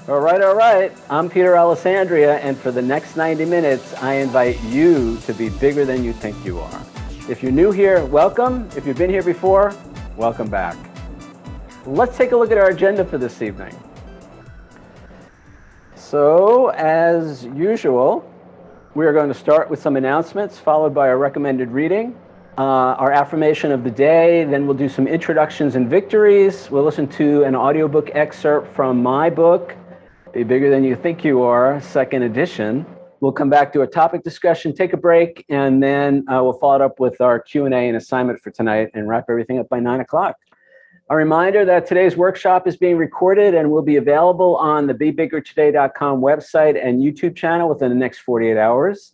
All right. I'm Peter Alessandria, and for the next 90 minutes, I invite you to be bigger than you think you are. If you're new here, welcome. If you've been here before, welcome back. Let's take a look at our agenda for this evening. So, as usual, we are going to start with some announcements, followed by a recommended reading, our affirmation of the day, then we'll do some introductions and victories. We'll listen to an audiobook excerpt from my book, Be Bigger Than You Think You Are, second edition. We'll come back to a topic discussion, take a break, and then we'll follow it up with our Q&A and assignment for tonight and wrap everything up by 9 o'clock. A reminder that today's workshop is being recorded and will be available on the BeBiggerToday.com website and YouTube channel within the next 48 hours.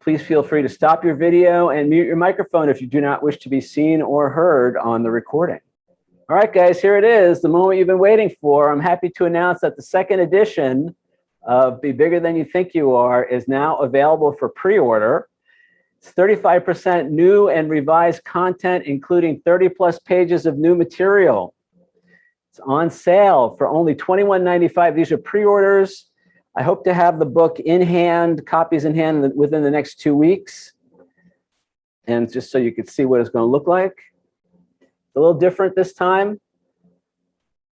Please feel free to stop your video and mute your microphone if you do not wish to be seen or heard on the recording. All right, guys, here it is, the moment you've been waiting for. I'm happy to announce that the second edition of Be Bigger Than You Think You Are is now available for pre-order. It's 35% new and revised content, including 30-plus pages of new material. It's on sale for only $21.95. These are pre-orders. I hope to have the book in hand, copies in hand, within the next 2 weeks. And just so you can see what it's going to look like. It's a little different this time.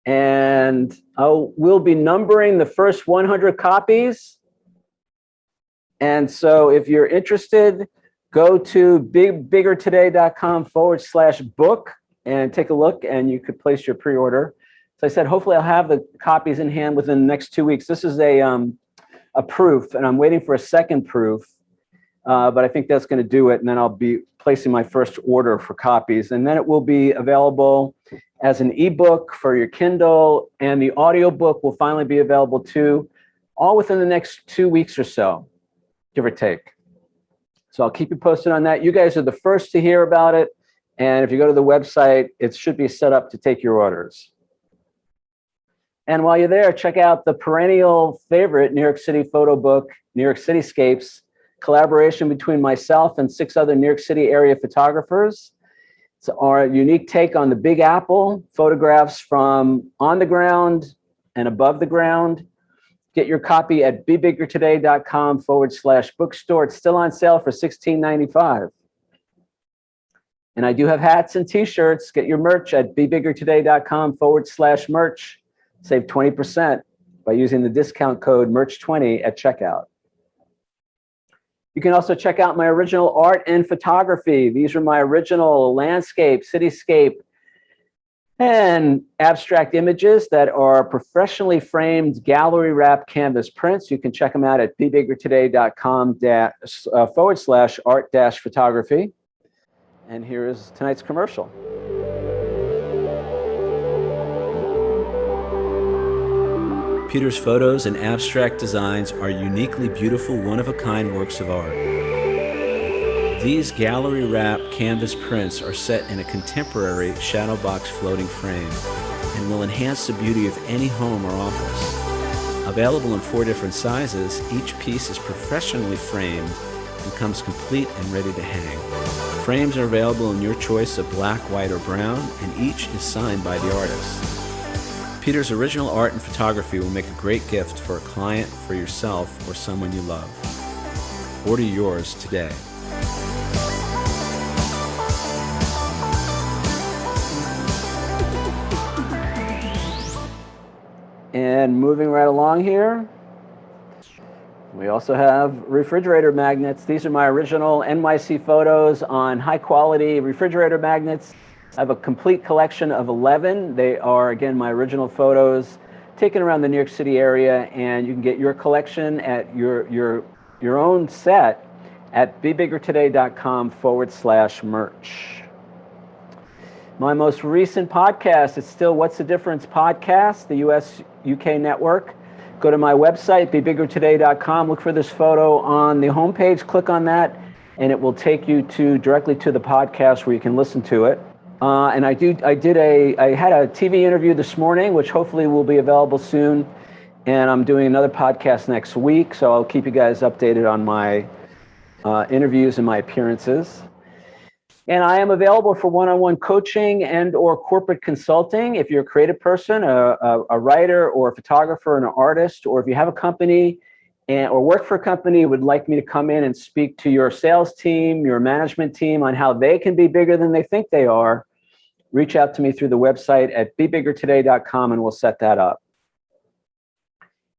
And we'll be numbering the first 100 copies. And so if you're interested, go to biggertoday.com/book and take a look, and you could place your pre-order. So I said, hopefully I'll have the copies in hand within the next 2 weeks. This is a proof, and I'm waiting for a second proof, but I think that's going to do it. And then I'll be placing my first order for copies. And then it will be available as an ebook for your Kindle, and the audiobook will finally be available too, all within the next 2 weeks or so, give or take. So I'll keep you posted on that. You guys are the first to hear about it. And if you go to the website, it should be set up to take your orders. And while you're there, check out the perennial favorite New York City photo book, New York Cityscapes, collaboration between myself and 6 other New York City area photographers. It's our unique take on the Big Apple, photographs from on the ground and above the ground. Get your copy at bebiggertoday.com/bookstore. It's still on sale for $16.95. And I do have hats and t-shirts. Get your merch at bebiggertoday.com/merch. Save 20% by using the discount code MERCH20 at checkout. You can also check out my original art and photography. These are my original landscape, cityscape, and abstract images that are professionally framed gallery wrap canvas prints. You can check them out at bebiggertoday.com/art-photography. And here is tonight's commercial. Peter's photos and abstract designs are uniquely beautiful, one-of-a-kind works of art. These gallery wrap canvas prints are set in a contemporary shadow box floating frame and will enhance the beauty of any home or office. Available in 4 different sizes, each piece is professionally framed and comes complete and ready to hang. Frames are available in your choice of black, white, or brown, and each is signed by the artist. Peter's original art and photography will make a great gift for a client, for yourself, or someone you love. Order yours today. And moving right along here, we also have refrigerator magnets. These are my original NYC photos on high-quality refrigerator magnets. I have a complete collection of 11. They are, again, my original photos taken around the New York City area, and you can get your collection at your own set at bebiggertoday.com/merch. My most recent podcast is still What's the Difference podcast, the US-UK network. Go to my website, bebiggertoday.com, look for this photo on the homepage, click on that, and it will take you directly to the podcast where you can listen to it. And I had a TV interview this morning, which hopefully will be available soon. And I'm doing another podcast next week, so I'll keep you guys updated on my interviews and my appearances. And I am available for one-on-one coaching and or corporate consulting. If you're a creative person, a writer or a photographer and an artist, or if you have a company or work for a company, would like me to come in and speak to your sales team, your management team on how they can be bigger than they think they are, reach out to me through the website at bebiggertoday.com and we'll set that up.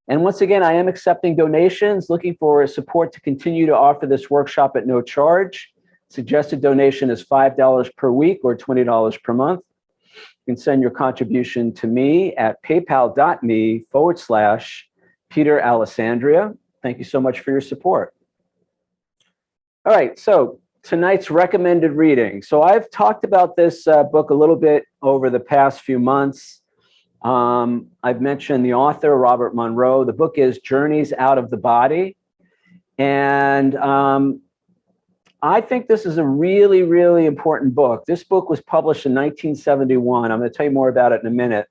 And once again, I am accepting donations, looking for support to continue to offer this workshop at no charge. Suggested donation is $5 per week or $20 per month. You can send your contribution to me at paypal.me/Peter Alessandria. Thank you so much for your support. All right, so tonight's recommended reading. So I've talked about this book a little bit over the past few months. I've mentioned the author, Robert Monroe. The book is Journeys Out of the Body. And I think this is a really, really important book. This book was published in 1971. I'm going to tell you more about it in a minute.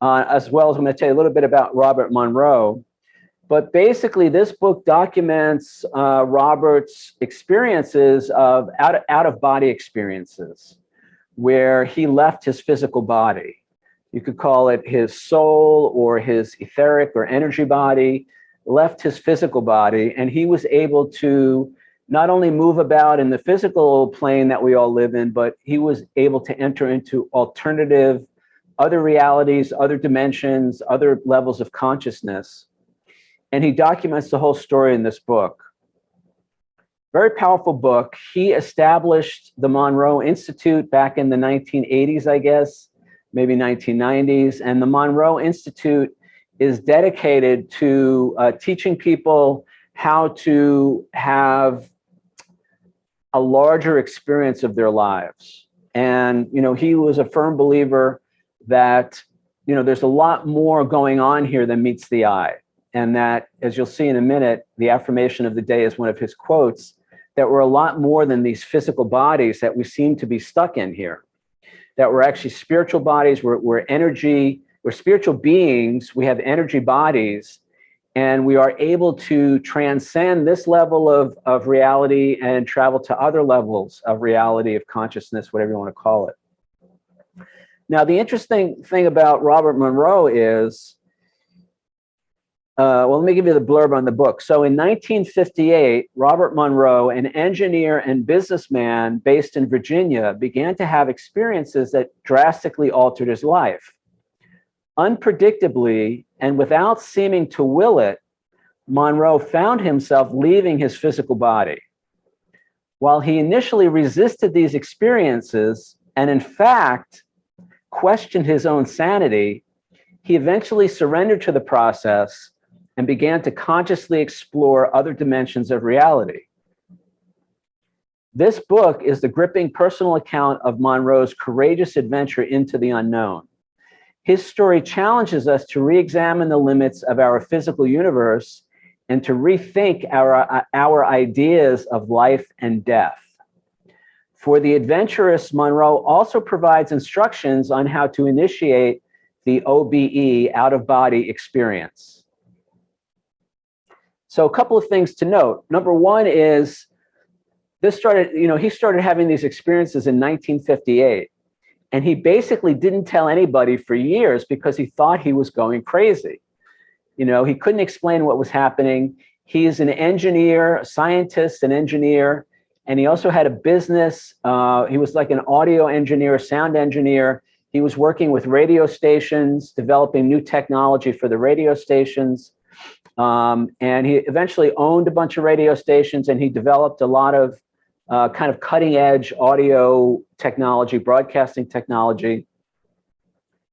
As well as I'm going to tell you a little bit about Robert Monroe. But basically, this book documents Robert's experiences of out-of-body experiences, where he left his physical body. You could call it his soul or his etheric or energy body, left his physical body, and he was able to not only move about in the physical plane that we all live in, but he was able to enter into alternative, other realities, other dimensions, other levels of consciousness. And he documents the whole story in this book. Very powerful book. He established the Monroe Institute back in the 1980s, I guess, maybe 1990s. And the Monroe Institute is dedicated to teaching people how to have a larger experience of their lives. And, he was a firm believer that, there's a lot more going on here than meets the eye. And that, as you'll see in a minute, the affirmation of the day is one of his quotes, that we're a lot more than these physical bodies that we seem to be stuck in here, that we're actually spiritual bodies, we're energy, we're spiritual beings, we have energy bodies, and we are able to transcend this level of reality and travel to other levels of reality, of consciousness, whatever you want to call it. Now, the interesting thing about Robert Monroe is, let me give you the blurb on the book. So in 1958, Robert Monroe, an engineer and businessman based in Virginia, began to have experiences that drastically altered his life. Unpredictably, and without seeming to will it, Monroe found himself leaving his physical body. While he initially resisted these experiences, and in fact, questioned his own sanity, he eventually surrendered to the process and began to consciously explore other dimensions of reality. This book is the gripping personal account of Monroe's courageous adventure into the unknown. His story challenges us to re-examine the limits of our physical universe and to rethink our ideas of life and death. For the adventurous, Monroe also provides instructions on how to initiate the OBE, out-of-body experience. So a couple of things to note. Number one is, he started having these experiences in 1958. And he basically didn't tell anybody for years because he thought he was going crazy. He couldn't explain what was happening. He's an engineer, a scientist, an engineer, and he also had a business. He was like an audio engineer, sound engineer. He was working with radio stations, developing new technology for the radio stations. And he eventually owned a bunch of radio stations, and he developed a lot of kind of cutting edge audio technology, broadcasting technology.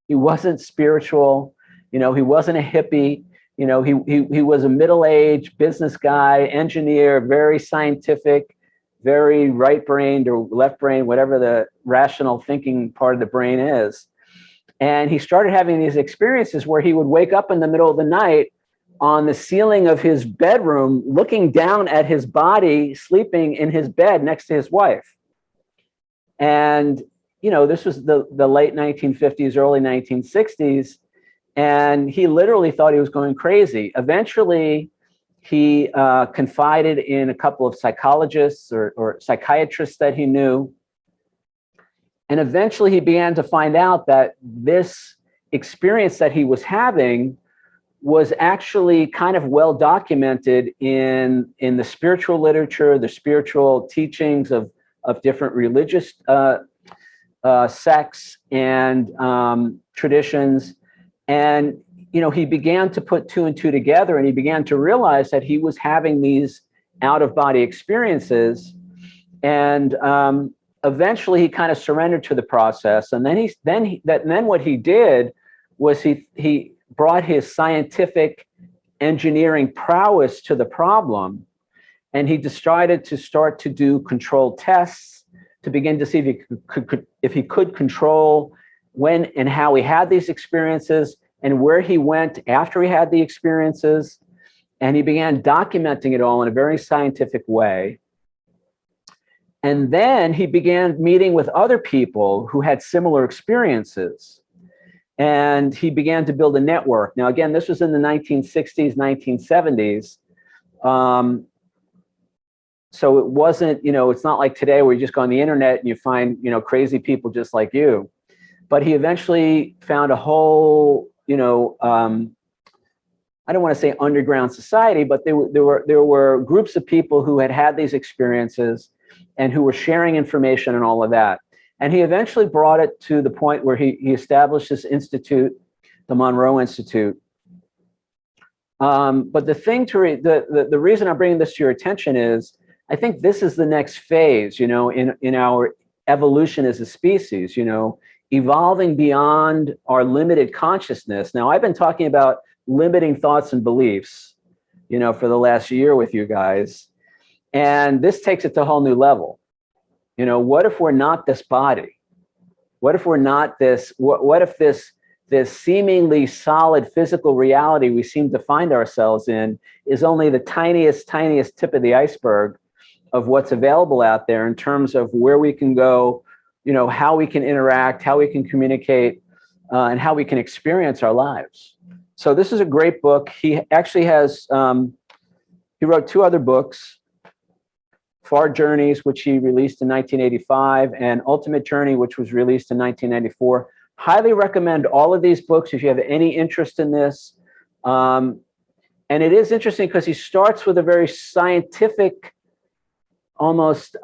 He wasn't spiritual, he wasn't a hippie, he was a middle-aged business guy, engineer, very scientific, very right-brained or left-brained, whatever the rational thinking part of the brain is. And he started having these experiences where he would wake up in the middle of the night on the ceiling of his bedroom, looking down at his body, sleeping in his bed next to his wife. And, this was the late 1950s, early 1960s. And he literally thought he was going crazy. Eventually, He confided in a couple of psychologists or psychiatrists that he knew. And eventually he began to find out that this experience that he was having was actually kind of well documented in the spiritual literature, the spiritual teachings of different religious sects and traditions. And he began to put two and two together, and he began to realize that he was having these out-of-body experiences. And eventually he kind of surrendered to the process. And then what he did was he brought his scientific engineering prowess to the problem, and he decided to start to do controlled tests to begin to see if he could control when and how he had these experiences and where he went after he had the experiences. And he began documenting it all in a very scientific way. And then he began meeting with other people who had similar experiences. And he began to build a network. Now, again, this was in the 1960s, 1970s. So it wasn't, it's not like today where you just go on the internet and you find, crazy people just like you. But he eventually found a whole, I don't want to say underground society, but there were groups of people who had these experiences and who were sharing information and all of that. And he eventually brought it to the point where he established this institute, the Monroe Institute. But the thing the reason I'm bringing this to your attention is, I think this is the next phase, in our evolution as a species, evolving beyond our limited consciousness. Now, I've been talking about limiting thoughts and beliefs, for the last year with you guys. And this takes it to a whole new level. What if we're not this body? What if we're not this? What if this seemingly solid physical reality we seem to find ourselves in is only the tiniest tip of the iceberg of what's available out there in terms of where we can go, how we can interact, how we can communicate, and how we can experience our lives. So this is a great book. He actually has, he wrote two other books, Far Journeys, which he released in 1985, and Ultimate Journey, which was released in 1994. Highly recommend all of these books if you have any interest in this. And it is interesting because he starts with a very scientific, almost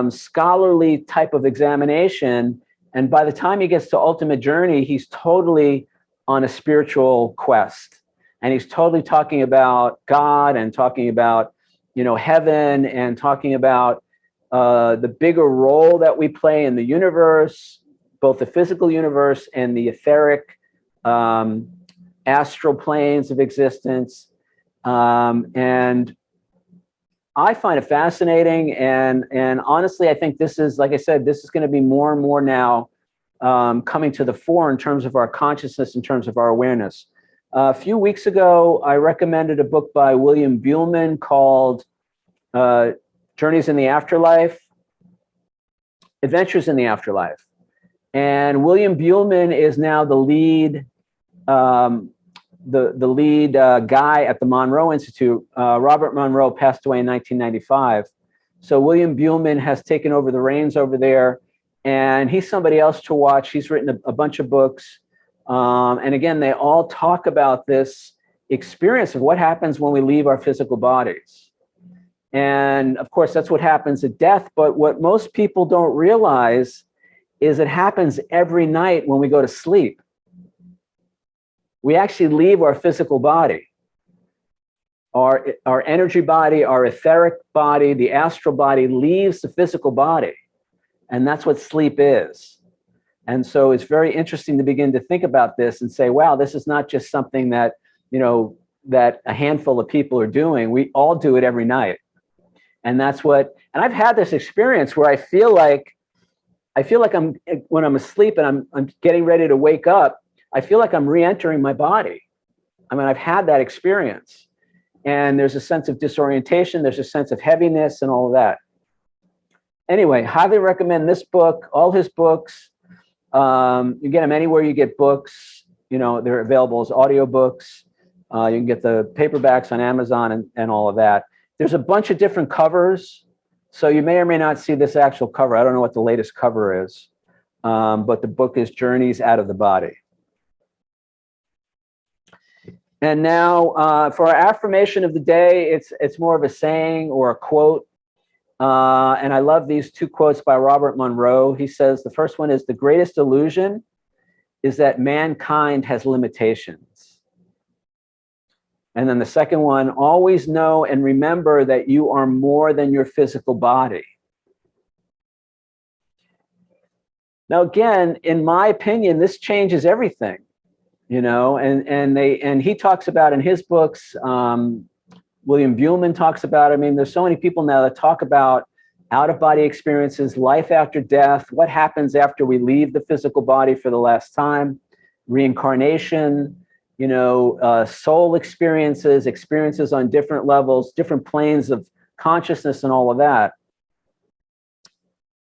scholarly type of examination. And by the time he gets to Ultimate Journey, he's totally on a spiritual quest. And he's totally talking about God and talking about heaven and talking about the bigger role that we play in the universe, both the physical universe and the etheric astral planes of existence. And I find it fascinating. And honestly, I think this is, like I said, this is going to be more and more now coming to the fore in terms of our consciousness, in terms of our awareness. A few weeks ago, I recommended a book by William Buhlman called Journeys in the Afterlife, Adventures in the Afterlife. And William Buhlman is now the lead, guy at the Monroe Institute. Robert Monroe passed away in 1995. So William Buhlman has taken over the reins over there, and he's somebody else to watch. He's written a bunch of books. And again, they all talk about this experience of what happens when we leave our physical bodies. And of course, that's what happens at death. But what most people don't realize is it happens every night when we go to sleep. We actually leave our physical body. Our energy body, our etheric body, the astral body leaves the physical body. And that's what sleep is. And so it's very interesting to begin to think about this and say, wow, this is not just something that, that a handful of people are doing. We all do it every night. And that's and I've had this experience where I feel like when I'm asleep and I'm getting ready to wake up, I feel like I'm re-entering my body. I mean, I've had that experience. And there's a sense of disorientation, there's a sense of heaviness and all of that. Anyway, highly recommend this book, all his books. You get them anywhere you get books. They're available as audiobooks. You can get the paperbacks on Amazon and all of that. There's a bunch of different covers, so you may or may not see this actual cover. I don't know what the latest cover is, but the book is Journeys Out of the Body. And now for our affirmation of the day, it's more of a saying or a quote. And I love these two quotes by Robert Monroe. He says, the first one is, the greatest illusion is that mankind has limitations. And then the second one, always know and remember that you are more than your physical body. Now, again, in my opinion, this changes everything, you know, and he talks about in his books, William Buhlman talks about, I mean, there's so many people now that talk about out-of-body experiences, life after death, what happens after we leave the physical body for the last time, reincarnation, you know, soul experiences, experiences on different levels, different planes of consciousness and all of that.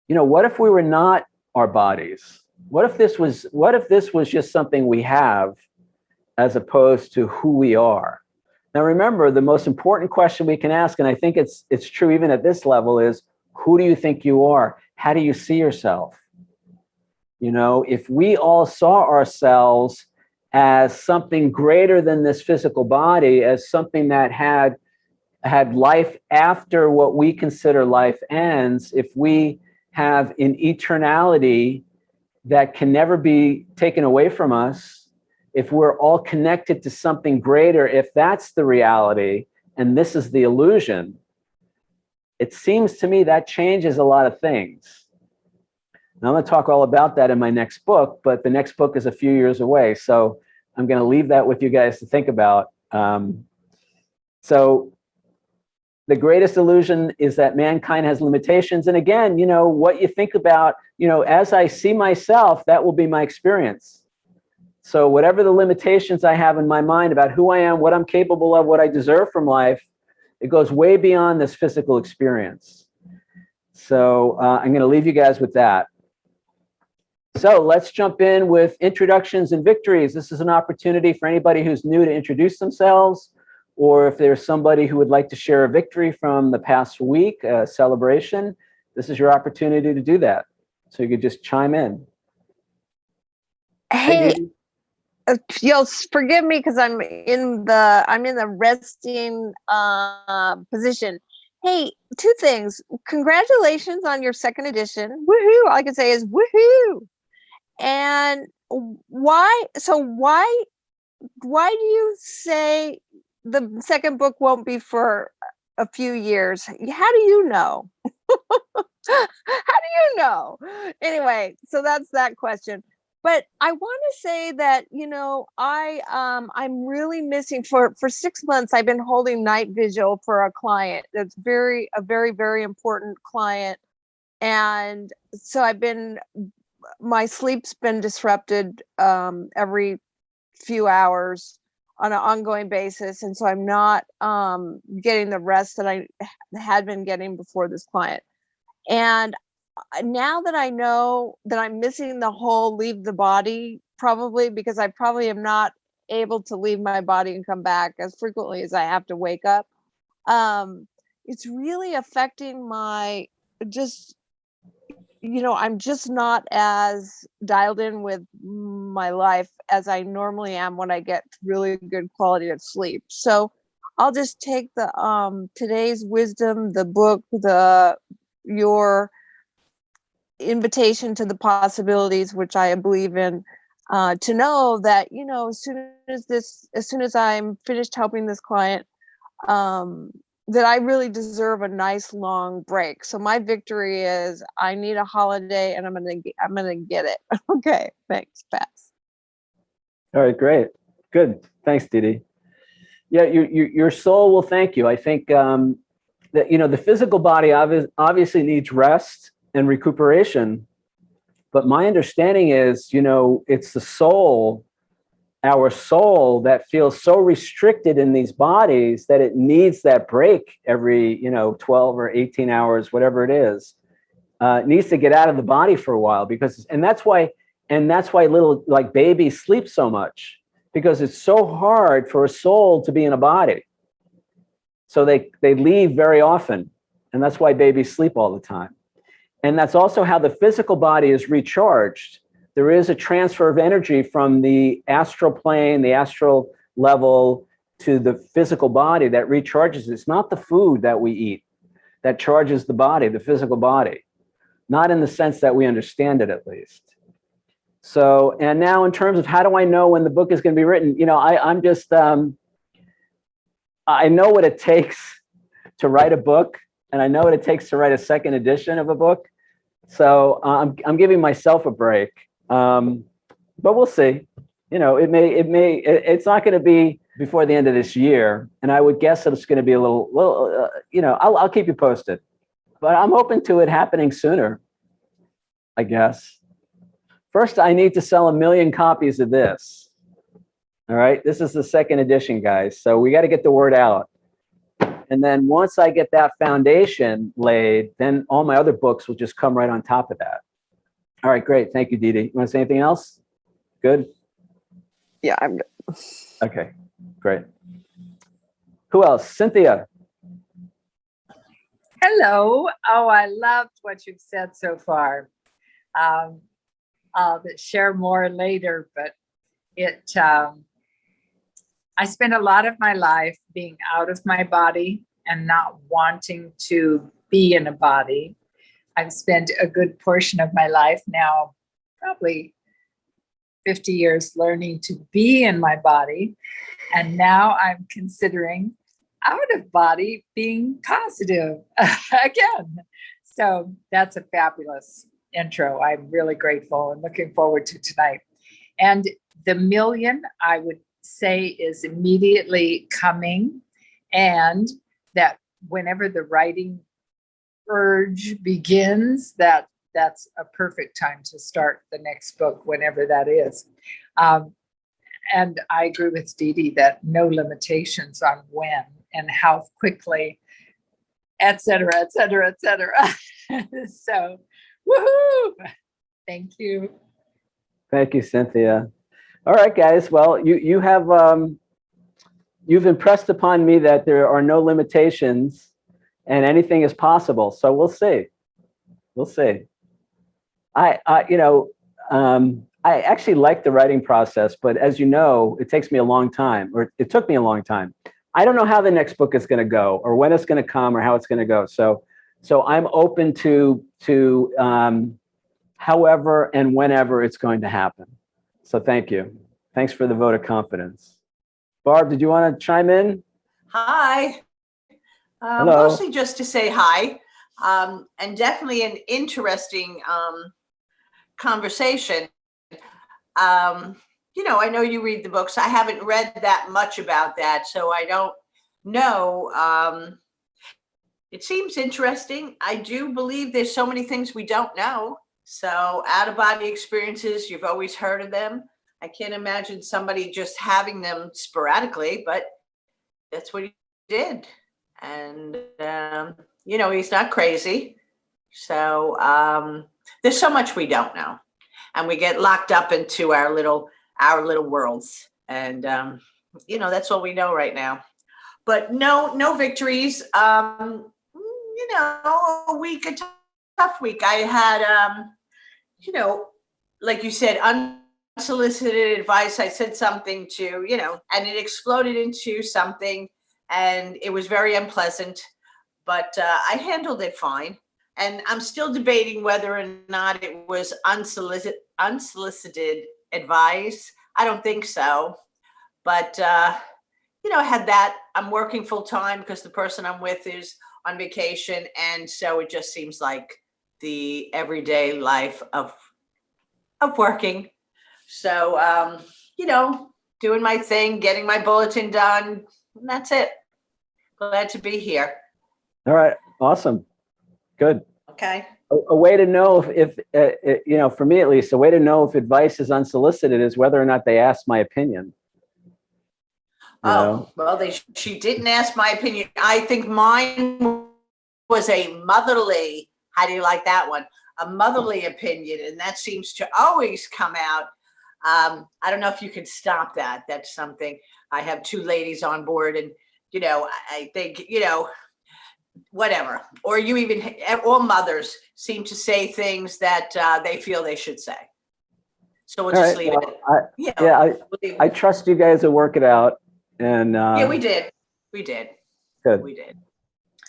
You know, what if we were not our bodies? What if this was just something we have as opposed to who we are? Now, remember, the most important question we can ask, and I think it's true even at this level, is who do you think you are? How do you see yourself? You know, if we all saw ourselves as something greater than this physical body, as something that had life after what we consider life ends, if we have an eternality that can never be taken away from us, if we're all connected to something greater, if that's the reality and this is the illusion, it seems to me that changes a lot of things. Now, I'm going to talk all about that in my next book, but the next book is a few years away. So I'm going to leave that with you guys to think about. So the greatest illusion is that mankind has limitations. And again, you know, what you think about, you know, as I see myself, that will be my experience. So whatever the limitations I have in my mind about who I am, what I'm capable of, what I deserve from life, it goes way beyond this physical experience. So I'm going to leave you guys with that. So let's jump in with introductions and victories. This is an opportunity for anybody who's new to introduce themselves, or if there's somebody who would like to share a victory from the past week, a celebration, this is your opportunity to do that. So you could just chime in. Hey, you'll forgive me because I'm in the resting position. Hey, two things. Congratulations on your second edition. Woohoo! All I can say is woohoo. And why do you say the second book won't be for a few years? How do you know? How do you know? Anyway, so that's that question. But I want to say that, you know, I'm really missing for 6 months. I've been holding night vigil for a client that's a very, very important client. And so my sleep's been disrupted every few hours on an ongoing basis. And so I'm not getting the rest that I had been getting before this client. And now that I know that I'm missing the whole leave the body, probably because I probably am not able to leave my body and come back as frequently as I have to wake up, it's really affecting my just, you know, I'm just not as dialed in with my life as I normally am when I get really good quality of sleep. So I'll just take the today's wisdom, the book, your invitation to the possibilities, which I believe in, to know that, you know, as soon as I'm finished helping this client, that I really deserve a nice long break. So my victory is I need a holiday, and I'm gonna get it. Okay, thanks, Pass. All right, great, good, thanks, Didi. Yeah, your soul will thank you. I think that, you know, the physical body obviously needs rest and recuperation, but my understanding is, you know, it's the soul, our soul, that feels so restricted in these bodies that it needs that break every, you know, 12 or 18 hours, whatever it is. It needs to get out of the body for a while, because, and that's why little, like, babies sleep so much, because it's so hard for a soul to be in a body. So they leave very often. And that's why babies sleep all the time. And that's also how the physical body is recharged. There is a transfer of energy from the astral plane, the astral level, to the physical body that recharges. It's not the food that we eat that charges the body, the physical body, not in the sense that we understand it, at least. So, and now in terms of how do I know when the book is going to be written, I'm just, I know what it takes to write a book, and I know what it takes to write a second edition of a book. So I'm giving myself a break, but we'll see. It's not going to be before the end of this year, and I would guess that it's going to be a little, I'll keep you posted, but I'm open to it happening sooner, I guess. First, I need to sell 1 million copies of this. All right, this is the second edition, guys. So we got to get the word out. And then once I get that foundation laid, then all my other books will just come right on top of that. All right, great. Thank you, Dee Dee. You want to say anything else? Good? Yeah, I'm good. Okay, great. Who else? Cynthia. Hello. Oh, I loved what you've said so far. I'll share more later, but I spent a lot of my life being out of my body and not wanting to be in a body. I've spent a good portion of my life now, probably 50 years, learning to be in my body. And now I'm considering out of body being positive again. So that's a fabulous intro. I'm really grateful and looking forward to tonight. And the 1 million, I would say, is immediately coming, and that whenever the writing urge begins, that's a perfect time to start the next book, whenever that is. And I agree with Dee Dee that no limitations on when and how quickly, et cetera, et cetera, et cetera. So, woohoo! Thank you. Thank you, Cynthia. All right, guys. Well, you have you've impressed upon me that there are no limitations and anything is possible. So we'll see. We'll see. I actually like the writing process, but as you know, it takes me a long time, or it took me a long time. I don't know how the next book is going to go, or when it's going to come, or how it's going to go. So I'm open to however and whenever it's going to happen. So thank you. Thanks for the vote of confidence. Barb, did you want to chime in? Hi. Hello. Mostly just to say hi, and definitely an interesting conversation. I know you read the books. I haven't read that much about that, so I don't know. It seems interesting. I do believe there's so many things we don't know. So out-of-body experiences, you've always heard of them. I can't imagine somebody just having them sporadically, but that's what he did. And, he's not crazy. So there's so much we don't know. And we get locked up into our little worlds. And, that's all we know right now. But no victories. A week, a tough week. I had, like you said, unsolicited advice. I said something to, and it exploded into something, and it was very unpleasant, but I handled it fine. And I'm still debating whether or not it was unsolicited advice. I don't think so. But, I had that. I'm working full time because the person I'm with is on vacation. And so it just seems like the everyday life of working. So, doing my thing, getting my bulletin done. And that's it. Glad to be here. All right. Awesome. Good. Okay. A way to know if for me at least, a way to know if advice is unsolicited is whether or not they ask my opinion. Well, she didn't ask my opinion. I think mine was a motherly, how do you like that one? A motherly opinion. And that seems to always come out I don't know if you could stop that. That's something. I have 2 ladies on board, and I think whatever. Or you even all mothers seem to say things that they feel they should say. So we'll All just right. leave Well, it. We'll leave I it. trust you guys will work it out. And Yeah, we did. We did. good. We did.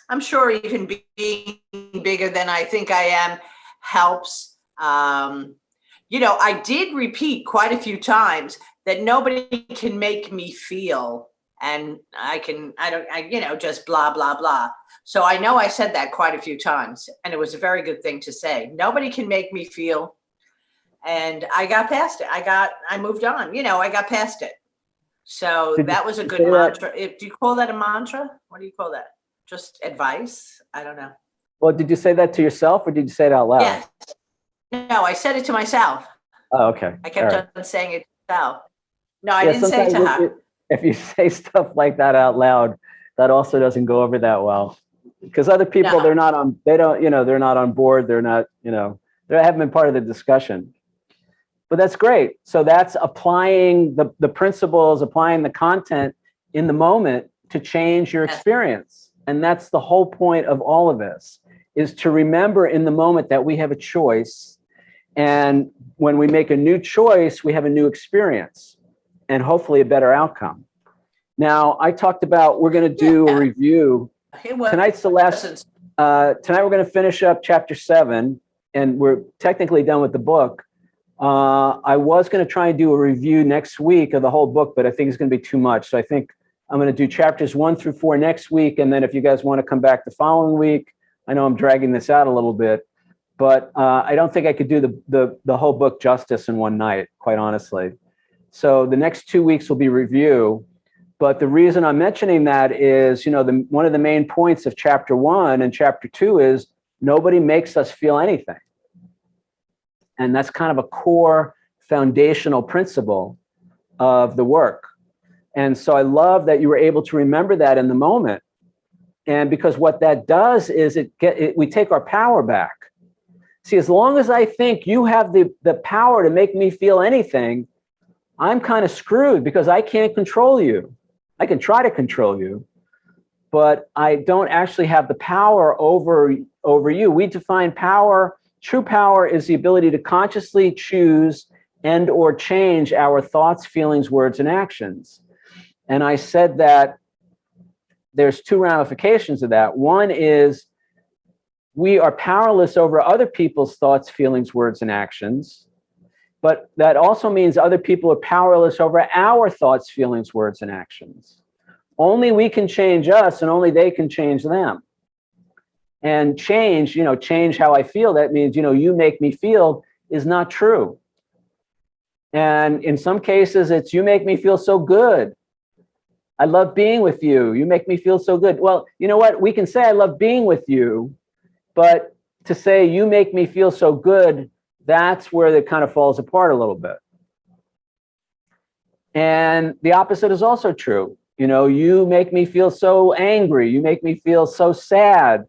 I'm sure even being bigger than I think I am helps. I did repeat quite a few times that nobody can make me feel, and just blah, blah, blah. So I know I said that quite a few times, and it was a very good thing to say. Nobody can make me feel. And I got past it. I moved on, I got past it. So that was a good mantra. Do you call that a mantra? What do you call that? Just advice? I don't know. Well, did you say that to yourself or did you say it out loud? Yes. No, I said it to myself. Oh, okay. I kept on saying it to myself. No, I didn't say it to sometimes her. if you say stuff like that out loud, that also doesn't go over that well. Because other people, No. they're not on board. They're not, they haven't been part of the discussion. But that's great. So that's applying the principles, applying the content in the moment to change your experience. And that's the whole point of all of this, is to remember in the moment that we have a choice. And when we make a new choice, we have a new experience and hopefully a better outcome. Now, I talked about we're going to do a review. Tonight's the last. Tonight we're going to finish up chapter 7, and we're technically done with the book. I was going to try and do a review next week of the whole book, but I think it's going to be too much. So I think I'm going to do chapters 1 through 4 next week. And then if you guys want to come back the following week, I know I'm dragging this out a little bit, but I don't think I could do the whole book justice in one night, quite honestly. So the next 2 weeks will be review. But the reason I'm mentioning that is, one of the main points of chapter 1 and chapter 2 is nobody makes us feel anything. And that's kind of a core foundational principle of the work. And so I love that you were able to remember that in the moment. And because what that does is we take our power back. See, as long as I think you have the power to make me feel anything, I'm kind of screwed because I can't control you. I can try to control you, but I don't actually have the power over you. We define power. True power is the ability to consciously choose and or change our thoughts, feelings, words, and actions. And I said that there's 2 ramifications of that. One is we are powerless over other people's thoughts, feelings, words, and actions. But that also means other people are powerless over our thoughts, feelings, words, and actions. Only we can change us, and only they can change them. And change how I feel, that means, you make me feel, is not true. And in some cases, it's you make me feel so good. I love being with you. You make me feel so good. Well, you know what? We can say I love being with you, but to say you make me feel so good, that's where it kind of falls apart a little bit. And the opposite is also true. You make me feel so angry. You make me feel so sad.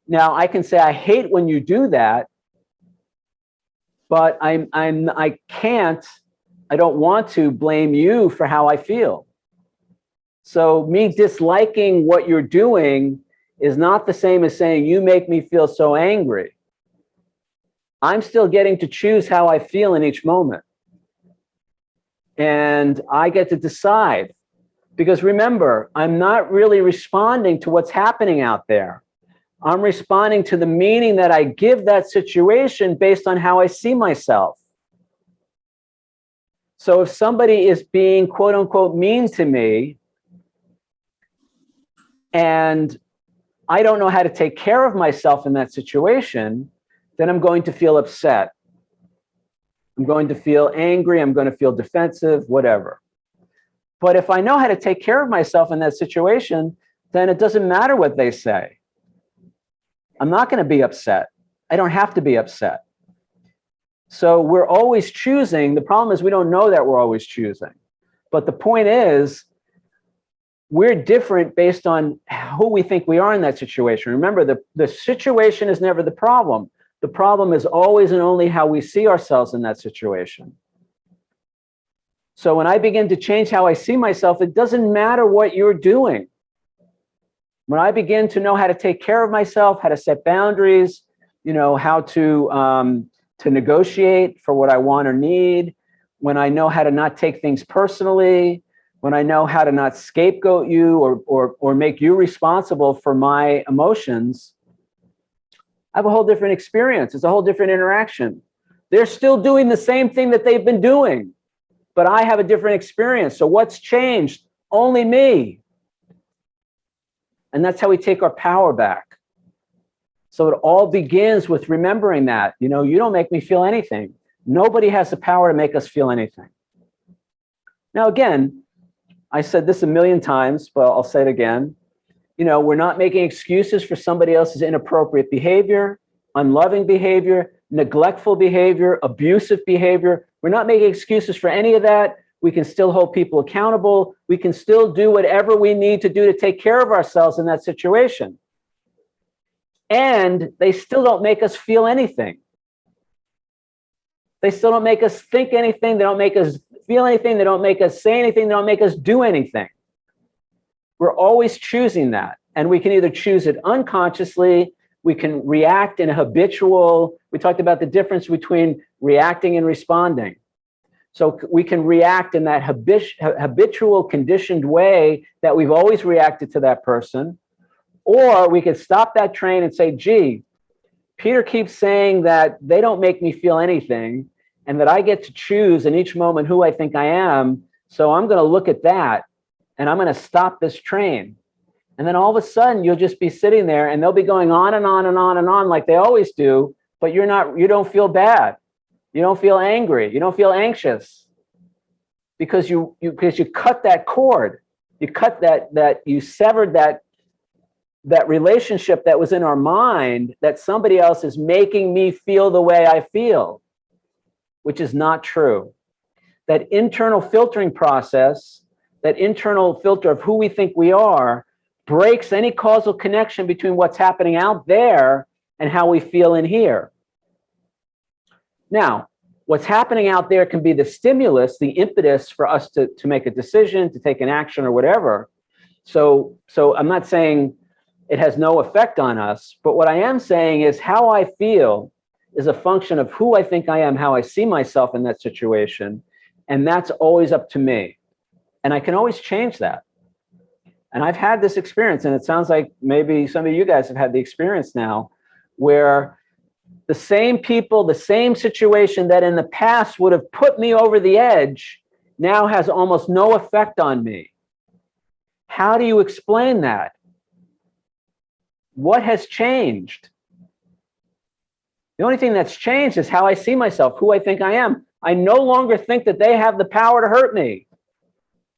Now, I can say I hate when you do that, but I don't want to blame you for how I feel. So me disliking what you're doing is not the same as saying you make me feel so angry. I'm still getting to choose how I feel in each moment. And I get to decide. Because remember, I'm not really responding to what's happening out there. I'm responding to the meaning that I give that situation based on how I see myself. So if somebody is being quote unquote mean to me, and I don't know how to take care of myself in that situation, then I'm going to feel upset. I'm going to feel angry. I'm going to feel defensive, whatever. But if I know how to take care of myself in that situation, then it doesn't matter what they say. I'm not going to be upset. I don't have to be upset. So we're always choosing. The problem is we don't know that we're always choosing. But the point is, we're different based on who we think we are in that situation. Remember, the situation is never the problem. The problem is always and only how we see ourselves in that situation. So when I begin to change how I see myself, it doesn't matter what you're doing. When I begin to know how to take care of myself, how to set boundaries, how to negotiate for what I want or need, when I know how to not take things personally, when I know how to not scapegoat you or make you responsible for my emotions, I have a whole different experience. It's a whole different interaction. They're still doing the same thing that they've been doing, but I have a different experience. So what's changed? Only me. And that's how we take our power back. So it all begins with remembering that, you don't make me feel anything. Nobody has the power to make us feel anything. Now, again, I said this a million times, but I'll say it again. We're not making excuses for somebody else's inappropriate behavior, unloving behavior, neglectful behavior, abusive behavior. We're not making excuses for any of that. We can still hold people accountable. We can still do whatever we need to do to take care of ourselves in that situation. And they still don't make us feel anything. They still don't make us think anything. They don't make us feel anything. They don't make us say anything. They don't make us do anything. We're always choosing that. And we can either choose it unconsciously. We can react in a habitual. We talked about the difference between reacting and responding. So we can react in that habitual, conditioned way that we've always reacted to that person. Or we could stop that train and say, gee, Peter keeps saying that they don't make me feel anything and that I get to choose in each moment who I think I am. So I'm going to look at that and I'm going to stop this train. And then all of a sudden you'll just be sitting there and they'll be going on and on and on and on like they always do, but you don't feel bad. You don't feel angry. You don't feel anxious because you cut that cord. You cut you severed that relationship that was in our mind that somebody else is making me feel the way I feel, which is not true. That internal filtering process, that internal filter of who we think we are, breaks any causal connection between what's happening out there and how we feel in here. Now, what's happening out there can be the stimulus, the impetus for us to make a decision, to take an action or whatever. So I'm not saying it has no effect on us, but what I am saying is how I feel is a function of who I think I am, how I see myself in that situation, and that's always up to me. And I can always change that. And I've had this experience, and it sounds like maybe some of you guys have had the experience now, where the same people, the same situation that in the past would have put me over the edge now has almost no effect on me. How do you explain that? What has changed? The only thing that's changed is how I see myself, who I think I am. I no longer think that they have the power to hurt me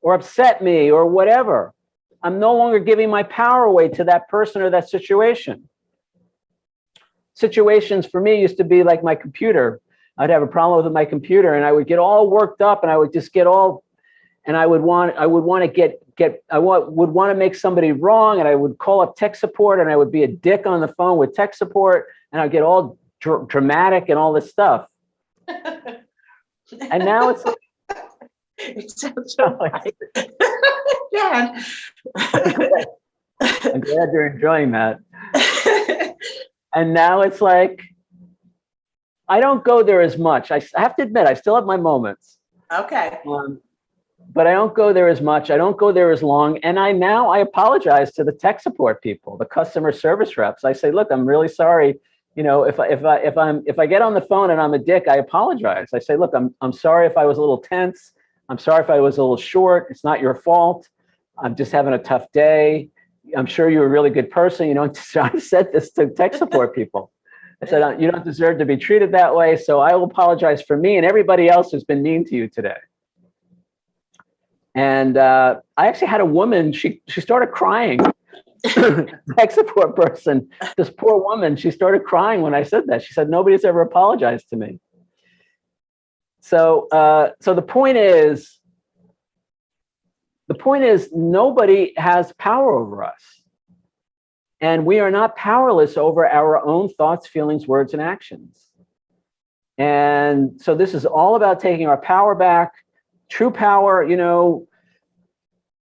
or upset me or whatever. I'm no longer giving my power away to that person or that situation. Situations for me used to be like my computer. I'd have a problem with my computer and I would get all worked up and I would just get all, and I would want to make somebody wrong and I would call up tech support and I would be a dick on the phone with tech support and I'd get all dramatic and all this stuff. And now it's like, It sounds so right. Yeah. I'm glad you're enjoying that. And now it's like, I don't go there as much. I have to admit, I still have my moments. Okay. But I don't go there as much. I don't go there as long. And I apologize to the tech support people, the customer service reps. I say, look, I'm really sorry. If I get on the phone and I'm a dick, I apologize. I say, look, I'm sorry if I was a little tense. I'm sorry if I was a little short. It's not your fault. I'm just having a tough day. I'm sure you're a really good person. I said this to tech support people. I said, you don't deserve to be treated that way. So I will apologize for me and everybody else who's been mean to you today. And I actually had a woman, she started crying. Tech support person, this poor woman, she started crying when I said that. She said, nobody's ever apologized to me. So the point is nobody has power over us. And we are not powerless over our own thoughts, feelings, words, and actions. And so this is all about taking our power back, true power,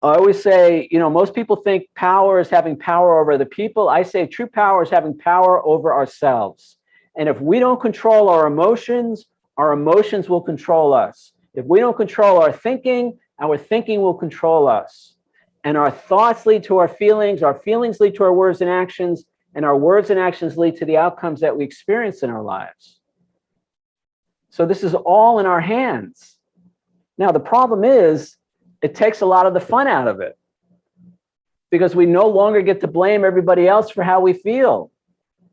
I always say, most people think power is having power over the people. I say true power is having power over ourselves. And if we don't control our emotions will control us. If we don't control our thinking will control us. And our thoughts lead to our feelings lead to our words and actions, and our words and actions lead to the outcomes that we experience in our lives. So this is all in our hands. Now, the problem is, it takes a lot of the fun out of it, because we no longer get to blame everybody else for how we feel.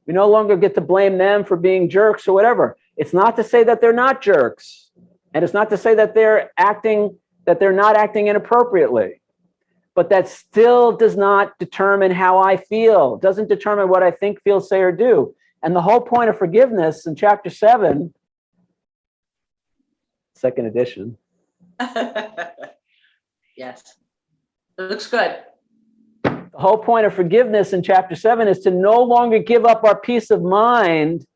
We no longer get to blame them for being jerks or whatever. It's not to say that they're not jerks, and it's not to say that they're not acting inappropriately, but that still does not determine how I feel. It doesn't determine what I think, feel, say, or do. And the whole point of forgiveness in chapter 7, second edition. Yes, it looks good. The whole point of forgiveness in chapter 7 is to no longer give up our peace of mind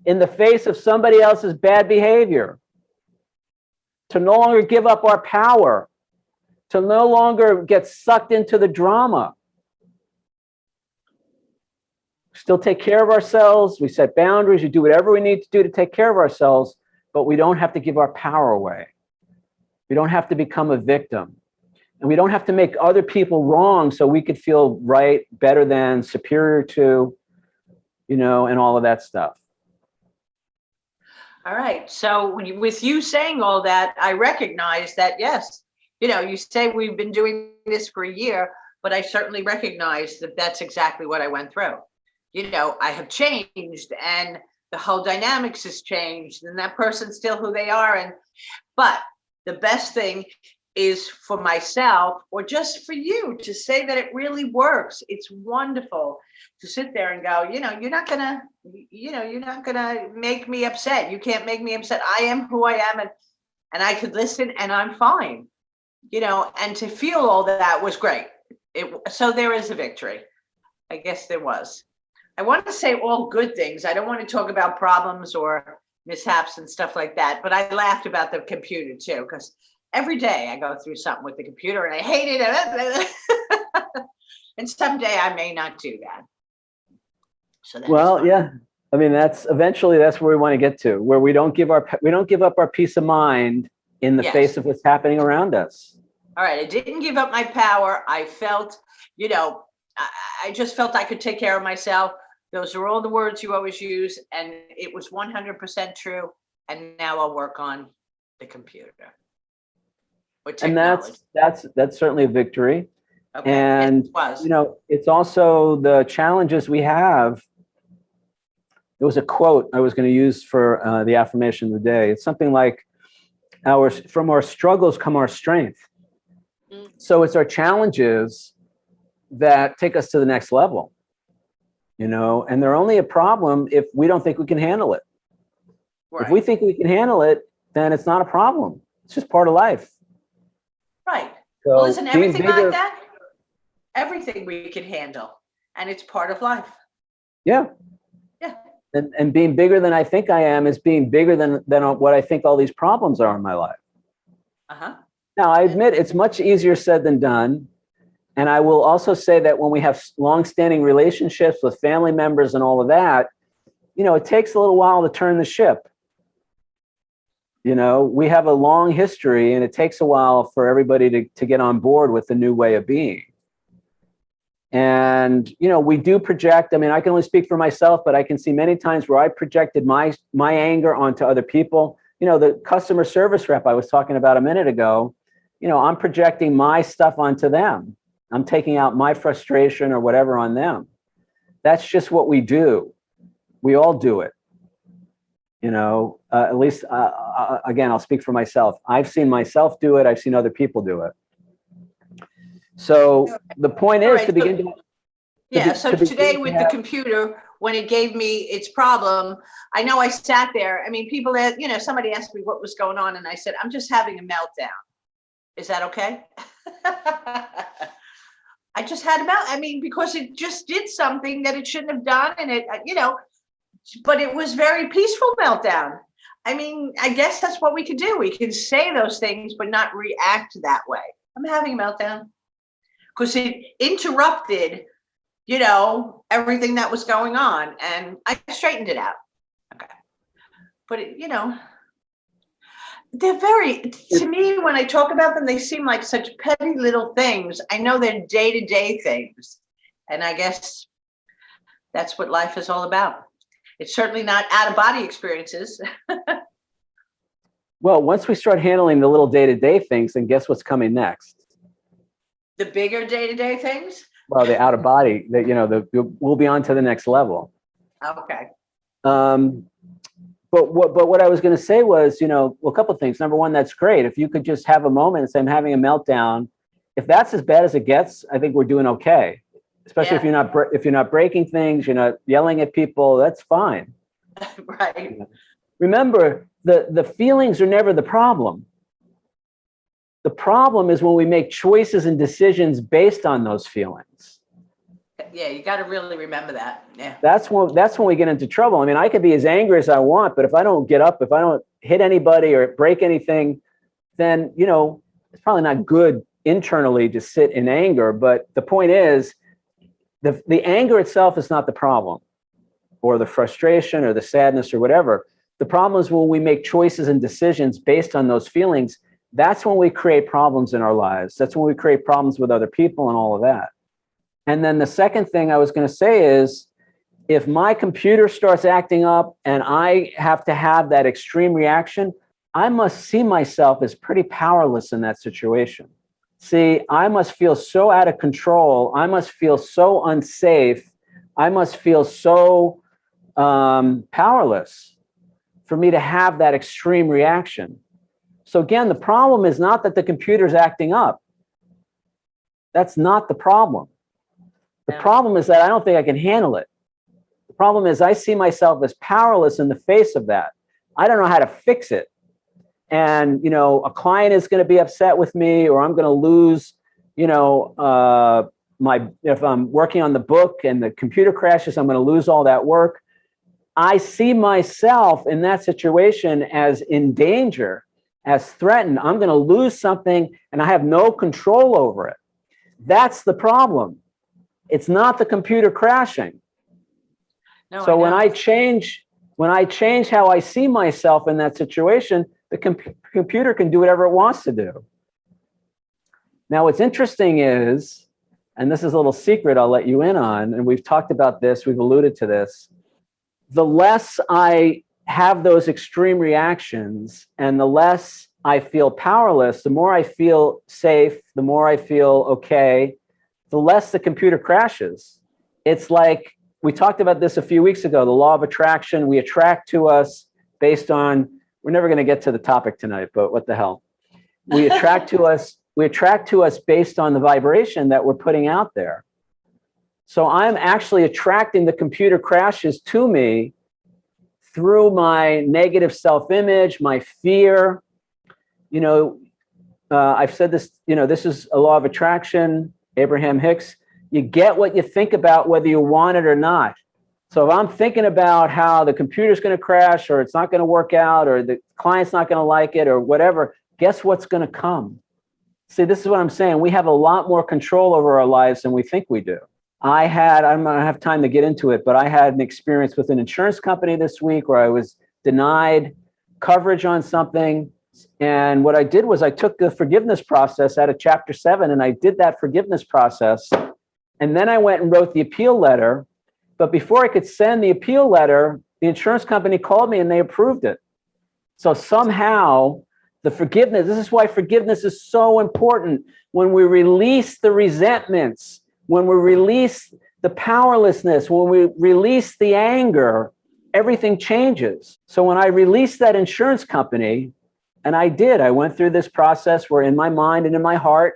in the face of somebody else's bad behavior, to no longer give up our power, to no longer get sucked into the drama. Still take care of ourselves. We set boundaries. We do whatever we need to do to take care of ourselves, but we don't have to give our power away. We don't have to become a victim. And we don't have to make other people wrong so we could feel right, better than, superior to, and all of that stuff. All right. So with you saying all that, I recognize that, yes, you say we've been doing this for a year, but I certainly recognize that that's exactly what I went through. I have changed, and the whole dynamics has changed, and that person's still who they are. But the best thing is for myself, or just for you, to say that it really works. It's wonderful to sit there and go, you're not gonna make me upset. You can't make me upset. I am who I am, and I could listen, and I'm fine. And to feel all that was great. So there is a victory. I guess there was. I want to say all good things. I don't want to talk about problems or mishaps and stuff like that, but I laughed about the computer too, because every day I go through something with the computer and I hate it. And someday I may not do that. So yeah. I mean, that's where we want to get to, where we don't give up our peace of mind in the face of what's happening around us. All right. I didn't give up my power. I felt, I just felt I could take care of myself. Those are all the words you always use. And it was 100% true. And now I'll work on the computer. And that's certainly a victory. Okay. And, it was. it's also the challenges we have. There was a quote I was going to use for the affirmation of the day. It's something like, from our struggles come our strength. Mm-hmm. So it's our challenges that take us to the next level, and they're only a problem if we don't think we can handle it. Right. If we think we can handle it, then it's not a problem. It's just part of life. Right. So well, isn't everything like that? Everything we can handle, and it's part of life. Yeah. Yeah. And being bigger than I think I am is being bigger than what I think all these problems are in my life. Uh-huh. Now, I admit it's much easier said than done. And I will also say that when we have long-standing relationships with family members and all of that, it takes a little while to turn the ship. We have a long history, and it takes a while for everybody to get on board with the new way of being. And, we do project. I mean, I can only speak for myself, but I can see many times where I projected my anger onto other people. The customer service rep I was talking about a minute ago, I'm projecting my stuff onto them. I'm taking out my frustration or whatever on them. That's just what we do. We all do it. At least, again, I'll speak for myself. I've seen myself do it. I've seen other people do it. So the point is to begin to... So today with the computer, when it gave me its problem, I know I sat there. I mean, people, somebody asked me what was going on, and I said, I'm just having a meltdown. Is that okay? I just had a meltdown. I mean, because it just did something that it shouldn't have done, and it, but it was very peaceful meltdown. I mean, I guess that's what we could do. We can say those things, but not react that way. I'm having a meltdown because it interrupted, everything that was going on, and I straightened it out. Okay. But, they're to me, when I talk about them, they seem like such petty little things. I know they're day-to-day things. And I guess that's what life is all about. It's certainly not out-of-body experiences. Well, once we start handling the little day-to-day things, then guess what's coming next? The bigger day-to-day things? Well, the out-of-body, we'll be on to the next level. Okay. But what I was going to say was, a couple of things. Number one, that's great. If you could just have a moment and say, I'm having a meltdown. If that's as bad as it gets, I think we're doing okay. Especially if you're not breaking things, you're not yelling at people, that's fine. Right. Remember, the feelings are never the problem. The problem is when we make choices and decisions based on those feelings. Yeah, you got to really remember that. Yeah. That's when we get into trouble. I mean, I could be as angry as I want, but if I don't get up, if I don't hit anybody or break anything, then, it's probably not good internally to sit in anger. But the point is, the anger itself is not the problem, or the frustration or the sadness or whatever. The problem is when we make choices and decisions based on those feelings. That's when we create problems in our lives. That's when we create problems with other people and all of that. And then the second thing I was going to say is, if my computer starts acting up and I have to have that extreme reaction, I must see myself as pretty powerless in that situation. See, I must feel so out of control. I must feel so unsafe. I must feel so powerless for me to have that extreme reaction. So again, the problem is not that the computer's acting up. That's not the problem. The problem is that I don't think I can handle it. The problem is I see myself as powerless in the face of that. I don't know how to fix it. And, a client is going to be upset with me, or I'm going to lose, if I'm working on the book and the computer crashes, I'm going to lose all that work. I see myself in that situation as in danger, as threatened. I'm going to lose something and I have no control over it. That's the problem. It's not the computer crashing. No, so when I change how I see myself in that situation, the computer can do whatever it wants to do. Now, what's interesting is, and this is a little secret I'll let you in on, and we've talked about this, we've alluded to this, the less I have those extreme reactions and the less I feel powerless, the more I feel safe, the more I feel okay, the less the computer crashes. It's like, we talked about this a few weeks ago, the law of attraction. We attract to us based on, we're never going to get to the topic tonight, but what the hell? We attract to us based on the vibration that we're putting out there. So I'm actually attracting the computer crashes to me through my negative self-image, my fear. I've said this, this is a law of attraction, Abraham Hicks. You get what you think about, whether you want it or not. So if I'm thinking about how the computer's going to crash, or it's not going to work out, or the client's not going to like it, or whatever, guess what's going to come? See, this is what I'm saying. We have a lot more control over our lives than we think we do. I don't have time to get into it, but I had an experience with an insurance company this week where I was denied coverage on something. And what I did was I took the forgiveness process out of Chapter 7, and I did that forgiveness process. And then I went and wrote the appeal letter. But before I could send the appeal letter, the insurance company called me and they approved it. So somehow the forgiveness, this is why forgiveness is so important. When we release the resentments, when we release the powerlessness, when we release the anger, everything changes. So when I released that insurance company, and I went through this process where in my mind and in my heart,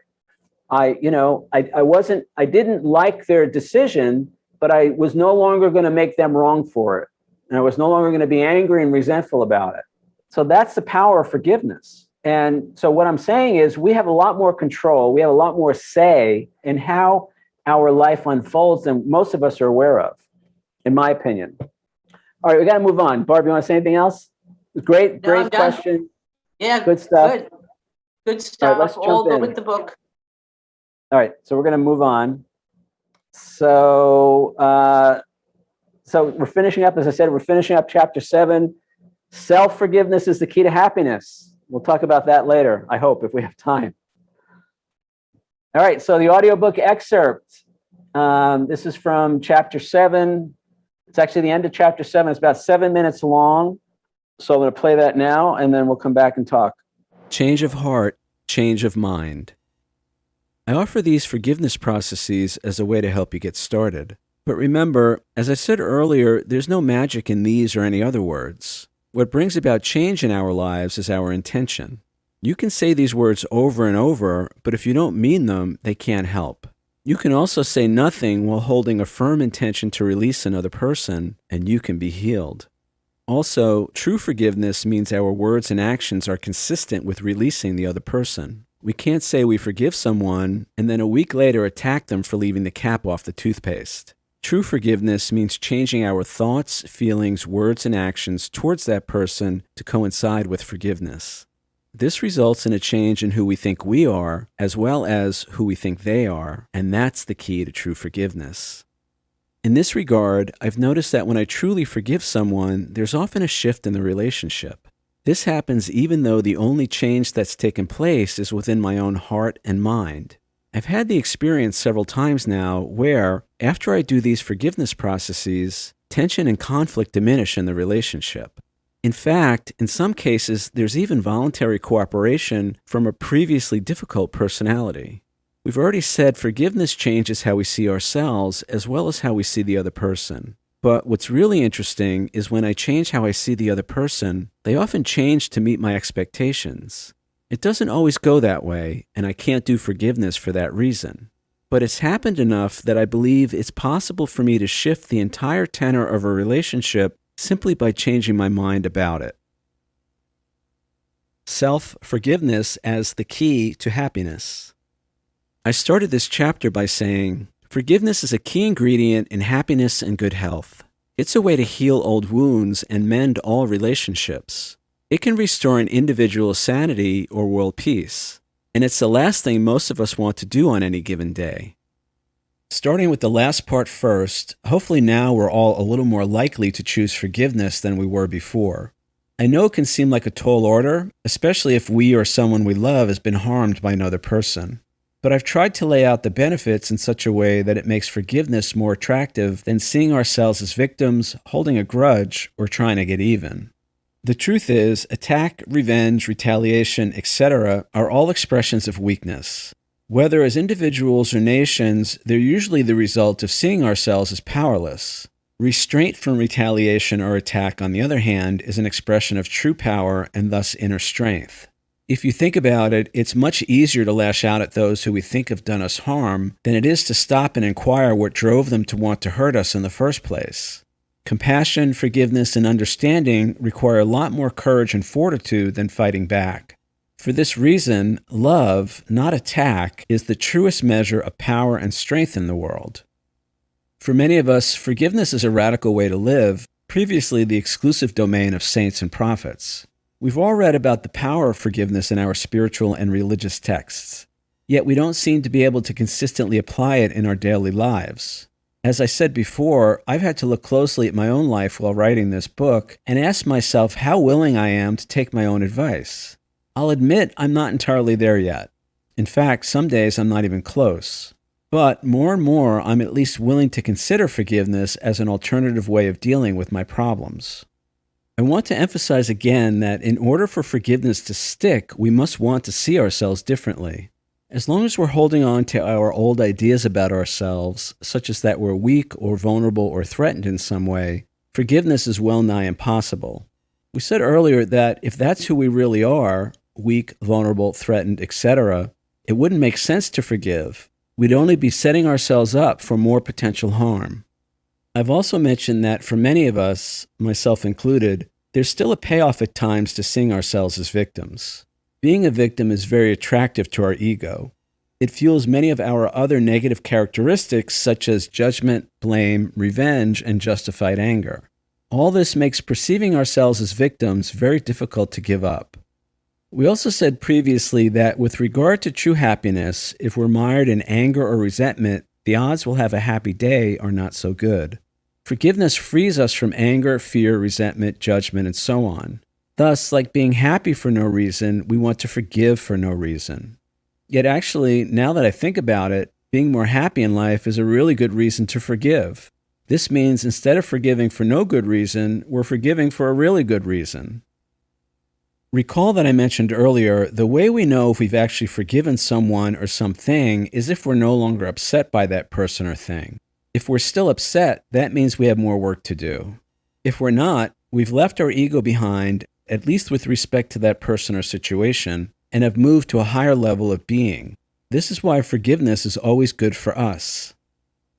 I didn't like their decision, but I was no longer going to make them wrong for it. And I was no longer going to be angry and resentful about it. So that's the power of forgiveness. And so what I'm saying is we have a lot more control. We have a lot more say in how our life unfolds than most of us are aware of, in my opinion. All right, we got to move on. Barb, you want to say anything else? Great, No, I'm great done. question. Yeah, Good stuff. good. Good All stuff. right, let's All jump go in. with the book. All right, so we're going to move on. So, so we're finishing up, as I said, we're finishing up chapter 7. Self-forgiveness is the key to happiness. We'll talk about that later, I hope, if we have time. All right, so the audiobook excerpt. This is from chapter 7. It's actually the end of chapter 7. It's about 7 minutes long. So I'm going to play that now, and then we'll come back and talk. Change of heart, change of mind. I offer these forgiveness processes as a way to help you get started. But remember, as I said earlier, there's no magic in these or any other words. What brings about change in our lives is our intention. You can say these words over and over, but if you don't mean them, they can't help. You can also say nothing while holding a firm intention to release another person, and you can be healed. Also, true forgiveness means our words and actions are consistent with releasing the other person. We can't say we forgive someone and then a week later attack them for leaving the cap off the toothpaste. True forgiveness means changing our thoughts, feelings, words, and actions towards that person to coincide with forgiveness. This results in a change in who we think we are, as well as who we think they are, and that's the key to true forgiveness. In this regard, I've noticed that when I truly forgive someone, there's often a shift in the relationship. This happens even though the only change that's taken place is within my own heart and mind. I've had the experience several times now where, after I do these forgiveness processes, tension and conflict diminish in the relationship. In fact, in some cases, there's even voluntary cooperation from a previously difficult personality. We've already said forgiveness changes how we see ourselves as well as how we see the other person. But what's really interesting is when I change how I see the other person, they often change to meet my expectations. It doesn't always go that way, and I can't do forgiveness for that reason. But it's happened enough that I believe it's possible for me to shift the entire tenor of a relationship simply by changing my mind about it. Self-forgiveness as the key to happiness. I started this chapter by saying, forgiveness is a key ingredient in happiness and good health. It's a way to heal old wounds and mend all relationships. It can restore an individual's sanity or world peace, and it's the last thing most of us want to do on any given day. Starting with the last part first, hopefully now we're all a little more likely to choose forgiveness than we were before. I know it can seem like a tall order, especially if we or someone we love has been harmed by another person. But I've tried to lay out the benefits in such a way that it makes forgiveness more attractive than seeing ourselves as victims, holding a grudge, or trying to get even. The truth is, attack, revenge, retaliation, etc. are all expressions of weakness. Whether as individuals or nations, they're usually the result of seeing ourselves as powerless. Restraint from retaliation or attack, on the other hand, is an expression of true power and thus inner strength. If you think about it, it's much easier to lash out at those who we think have done us harm than it is to stop and inquire what drove them to want to hurt us in the first place. Compassion, forgiveness, and understanding require a lot more courage and fortitude than fighting back. For this reason, love, not attack, is the truest measure of power and strength in the world. For many of us, forgiveness is a radical way to live, previously the exclusive domain of saints and prophets. We've all read about the power of forgiveness in our spiritual and religious texts, yet we don't seem to be able to consistently apply it in our daily lives. As I said before, I've had to look closely at my own life while writing this book and ask myself how willing I am to take my own advice. I'll admit I'm not entirely there yet. In fact, some days I'm not even close. But more and more, I'm at least willing to consider forgiveness as an alternative way of dealing with my problems. I want to emphasize again that in order for forgiveness to stick, we must want to see ourselves differently. As long as we're holding on to our old ideas about ourselves, such as that we're weak or vulnerable or threatened in some way, forgiveness is well nigh impossible. We said earlier that if that's who we really are, weak, vulnerable, threatened, etc., it wouldn't make sense to forgive. We'd only be setting ourselves up for more potential harm. I've also mentioned that for many of us, myself included, there's still a payoff at times to seeing ourselves as victims. Being a victim is very attractive to our ego. It fuels many of our other negative characteristics such as judgment, blame, revenge, and justified anger. All this makes perceiving ourselves as victims very difficult to give up. We also said previously that with regard to true happiness, if we're mired in anger or resentment, the odds we'll have a happy day are not so good. Forgiveness frees us from anger, fear, resentment, judgment, and so on. Thus, like being happy for no reason, we want to forgive for no reason. Yet actually, now that I think about it, being more happy in life is a really good reason to forgive. This means instead of forgiving for no good reason, we're forgiving for a really good reason. Recall that I mentioned earlier, the way we know if we've actually forgiven someone or something is if we're no longer upset by that person or thing. If we're still upset, that means we have more work to do. If we're not, we've left our ego behind, at least with respect to that person or situation, and have moved to a higher level of being. This is why forgiveness is always good for us.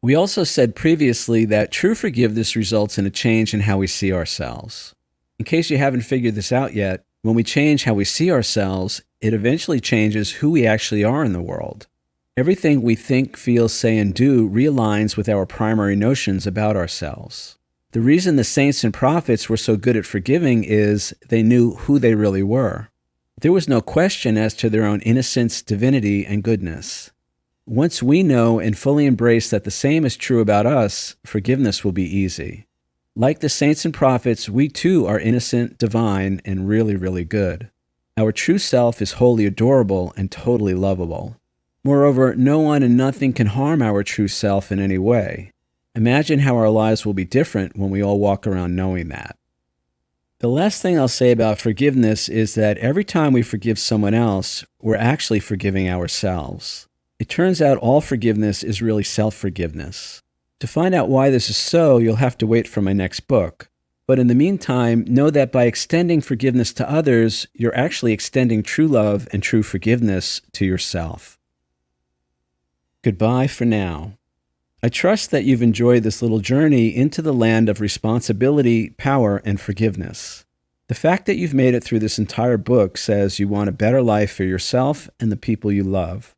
We also said previously that true forgiveness results in a change in how we see ourselves. In case you haven't figured this out yet, when we change how we see ourselves, it eventually changes who we actually are in the world. Everything we think, feel, say, and do realigns with our primary notions about ourselves. The reason the saints and prophets were so good at forgiving is they knew who they really were. There was no question as to their own innocence, divinity, and goodness. Once we know and fully embrace that the same is true about us, forgiveness will be easy. Like the saints and prophets, we too are innocent, divine, and really, really good. Our true self is wholly adorable and totally lovable. Moreover, no one and nothing can harm our true self in any way. Imagine how our lives will be different when we all walk around knowing that. The last thing I'll say about forgiveness is that every time we forgive someone else, we're actually forgiving ourselves. It turns out all forgiveness is really self-forgiveness. To find out why this is so, you'll have to wait for my next book. But in the meantime, know that by extending forgiveness to others, you're actually extending true love and true forgiveness to yourself. Goodbye for now. I trust that you've enjoyed this little journey into the land of responsibility, power, and forgiveness. The fact that you've made it through this entire book says you want a better life for yourself and the people you love.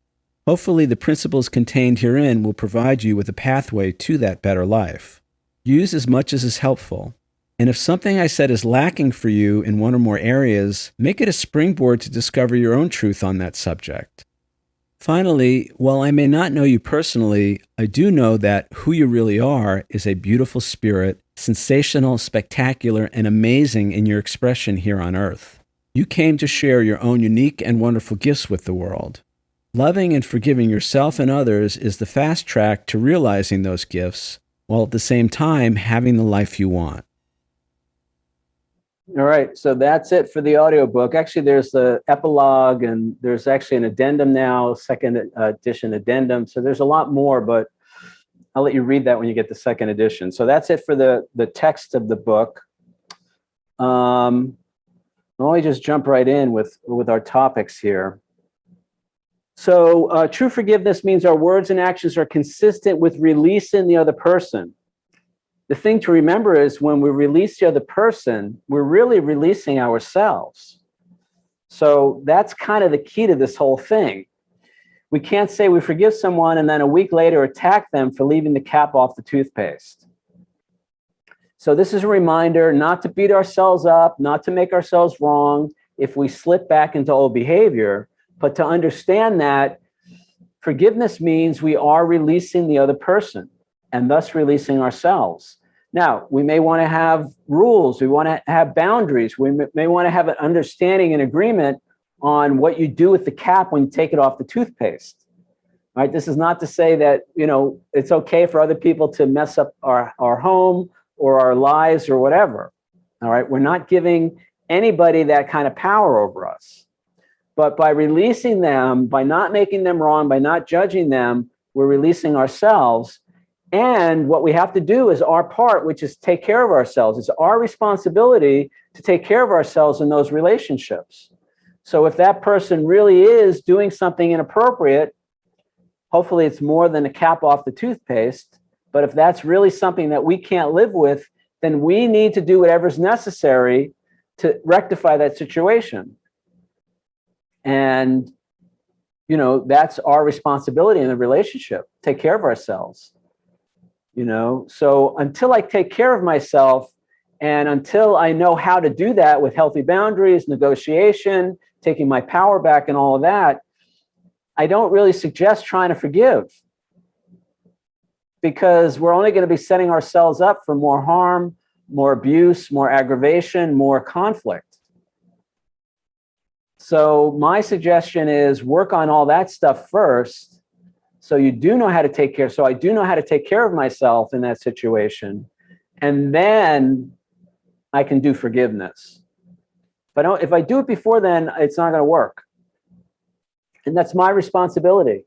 Hopefully, the principles contained herein will provide you with a pathway to that better life. Use as much as is helpful. And if something I said is lacking for you in one or more areas, make it a springboard to discover your own truth on that subject. Finally, while I may not know you personally, I do know that who you really are is a beautiful spirit, sensational, spectacular, and amazing in your expression here on earth. You came to share your own unique and wonderful gifts with the world. Loving and forgiving yourself and others is the fast track to realizing those gifts, while at the same time having the life you want. All right, so that's it for the audiobook. Actually, there's the epilogue, and there's actually an addendum now, second edition addendum. So there's a lot more, but I'll let you read that when you get the second edition. So that's it for the text of the book. I'll only just jump right in with our topics here. So true forgiveness means our words and actions are consistent with releasing the other person. The thing to remember is when we release the other person, we're really releasing ourselves. So that's kind of the key to this whole thing. We can't say we forgive someone and then a week later attack them for leaving the cap off the toothpaste. So this is a reminder not to beat ourselves up, not to make ourselves wrong if we slip back into old behavior, but to understand that forgiveness means we are releasing the other person and thus releasing ourselves. Now, we may want to have rules. We want to have boundaries. We may want to have an understanding and agreement on what you do with the cap when you take it off the toothpaste. Right? This is not to say that, it's okay for other people to mess up our home or our lives or whatever. All right? We're not giving anybody that kind of power over us. But by releasing them, by not making them wrong, by not judging them, we're releasing ourselves. And what we have to do is our part, which is take care of ourselves. It's our responsibility to take care of ourselves in those relationships. So if that person really is doing something inappropriate, hopefully it's more than a cap off the toothpaste. But if that's really something that we can't live with, then we need to do whatever's necessary to rectify that situation. And, that's our responsibility in the relationship. Take care of ourselves. So until I take care of myself And until I know how to do that with healthy boundaries, negotiation, taking my power back and all of that, I don't really suggest trying to forgive, because we're only going to be setting ourselves up for more harm, more abuse, more aggravation, more conflict. So my suggestion is work on all that stuff first, so you do know how to take care. So I do know how to take care of myself in that situation, and then I can do forgiveness. If I do it before then, it's not going to work. And that's my responsibility.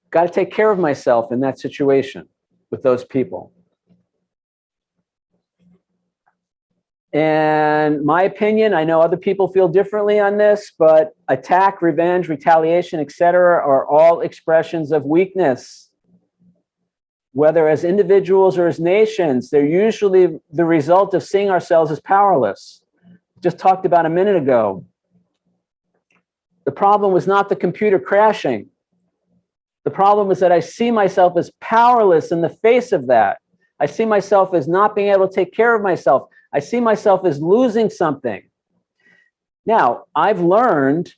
Got to take care of myself in that situation with those people. And my opinion, I know other people feel differently on this, but attack, revenge, retaliation, etc., are all expressions of weakness. Whether as individuals or as nations, they're usually the result of seeing ourselves as powerless. Just talked about a minute ago. The problem was not the computer crashing. The problem is that I see myself as powerless in the face of that. I see myself as not being able to take care of myself. I see myself as losing something. Now, I've learned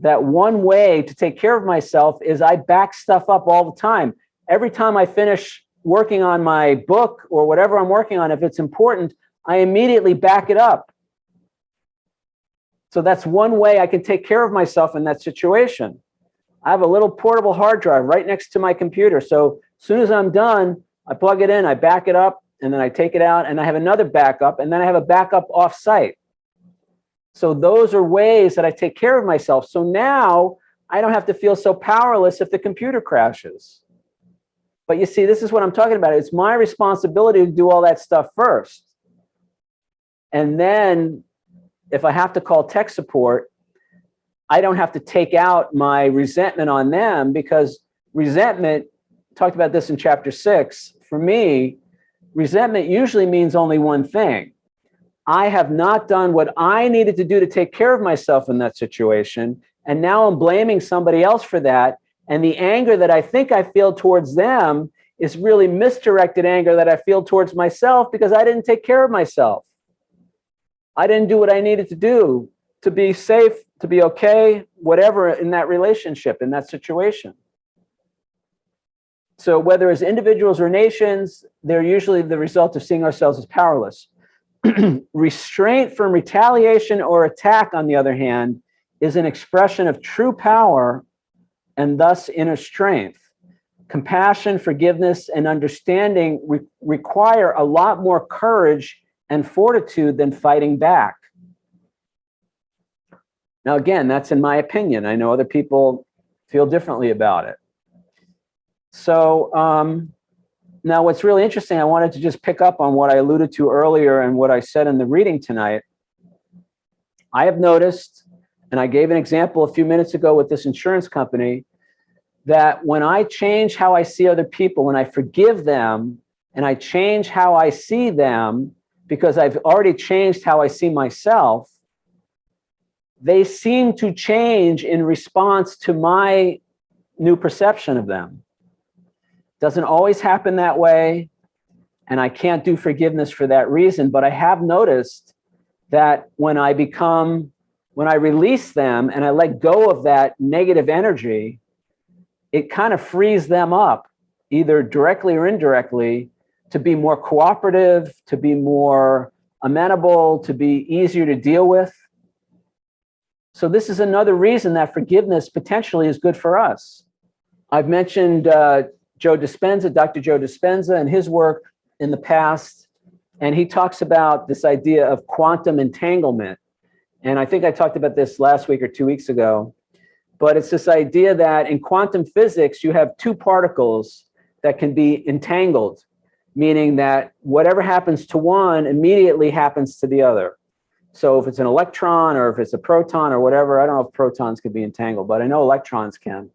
that one way to take care of myself is I back stuff up all the time. Every time I finish working on my book or whatever I'm working on, if it's important, I immediately back it up. So that's one way I can take care of myself in that situation. I have a little portable hard drive right next to my computer. So as soon as I'm done, I plug it in, I back it up, and then I take it out, and I have another backup, and then I have a backup off-site. So those are ways that I take care of myself. So now I don't have to feel so powerless if the computer crashes. But you see, this is what I'm talking about. It's my responsibility to do all that stuff first. And then if I have to call tech support, I don't have to take out my resentment on them, because resentment, talked about this in chapter 6, for me, resentment usually means only one thing. I have not done what I needed to do to take care of myself in that situation, and now I'm blaming somebody else for that, and the anger that I think I feel towards them is really misdirected anger that I feel towards myself because I didn't take care of myself. I didn't do what I needed to do to be safe, to be okay, whatever in that relationship, in that situation. So whether as individuals or nations, they're usually the result of seeing ourselves as powerless. Restraint from retaliation or attack, on the other hand, is an expression of true power and thus inner strength. Compassion, forgiveness, and understanding require a lot more courage and fortitude than fighting back. Now, again, that's in my opinion. I know other people feel differently about it. So now what's really interesting, I wanted to just pick up on what I alluded to earlier and what I said in the reading tonight. I have noticed, and I gave an example a few minutes ago with this insurance company, that when I change how I see other people, when I forgive them and I change how I see them, because I've already changed how I see myself, they seem to change in response to my new perception of them. Doesn't always happen that way, and I can't do forgiveness for that reason, but I have noticed that when I release them and I let go of that negative energy, it kind of frees them up, either directly or indirectly, to be more cooperative, to be more amenable, to be easier to deal with. So this is another reason that forgiveness potentially is good for us. I've mentioned Dr. Joe Dispenza and his work in the past, and he talks about this idea of quantum entanglement. And I think I talked about this last week or 2 weeks ago, but it's this idea that in quantum physics, you have two particles that can be entangled, meaning that whatever happens to one immediately happens to the other. So if it's an electron or if it's a proton or whatever, I don't know if protons could be entangled, but I know electrons can.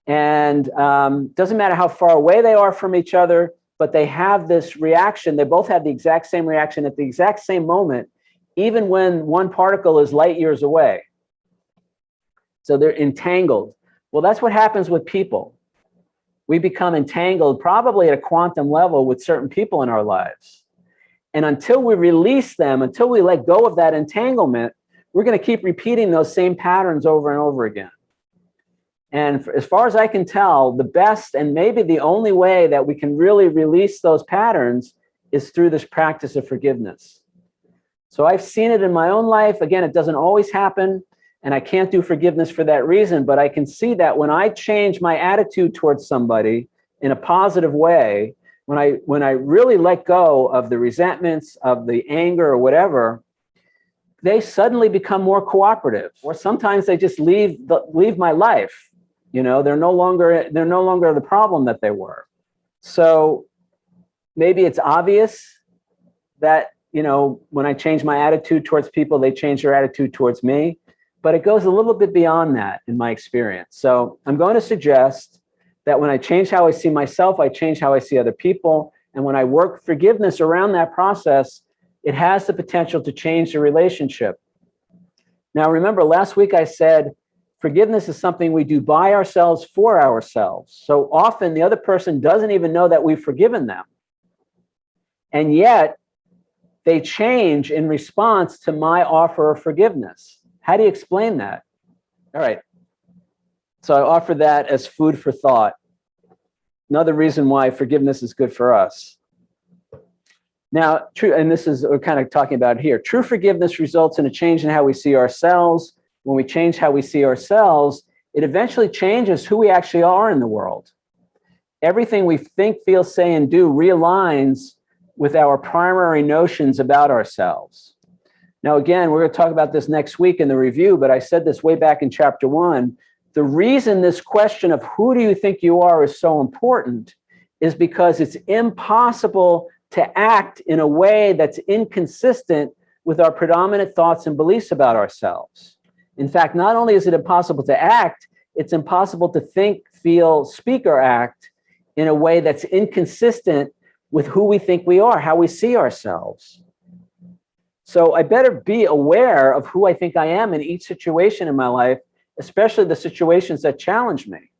And doesn't matter how far away they are from each other, but they have this reaction. They both have the exact same reaction at the exact same moment, even when one particle is light years away. So they're entangled. Well, that's what happens with people. We become entangled probably at a quantum level with certain people in our lives. And until we release them, until we let go of that entanglement, we're going to keep repeating those same patterns over and over again. And as far as I can tell, the best and maybe the only way that we can really release those patterns is through this practice of forgiveness. So I've seen it in my own life. Again, it doesn't always happen, and I can't do forgiveness for that reason, but I can see that when I change my attitude towards somebody in a positive way, when I really let go of the resentments, of the anger or whatever, they suddenly become more cooperative, or sometimes they just leave my life. You know, they're no longer the problem that they were. So maybe it's obvious that, you know, when I change my attitude towards people, they change their attitude towards me, but it goes a little bit beyond that in my experience. So I'm going to suggest that when I change how I see myself, I change how I see other people. And when I work forgiveness around that process, it has the potential to change the relationship. Now, remember, last week I said, forgiveness is something we do by ourselves for ourselves. So often the other person doesn't even know that we've forgiven them. And yet they change in response to my offer of forgiveness. How do you explain that? All right. So I offer that as food for thought. Another reason why forgiveness is good for us. Now, true, and this is what we're kind of talking about here. True forgiveness results in a change in how we see ourselves. When we change how we see ourselves, it eventually changes who we actually are in the world. Everything we think, feel, say, and do realigns with our primary notions about ourselves. Now, again, we're going to talk about this next week in the review, but I said this way back in chapter 1. The reason this question of who do you think you are is so important is because it's impossible to act in a way that's inconsistent with our predominant thoughts and beliefs about ourselves. In fact, not only is it impossible to act, it's impossible to think, feel, speak, or act in a way that's inconsistent with who we think we are, how we see ourselves. So I better be aware of who I think I am in each situation in my life, especially the situations that challenge me.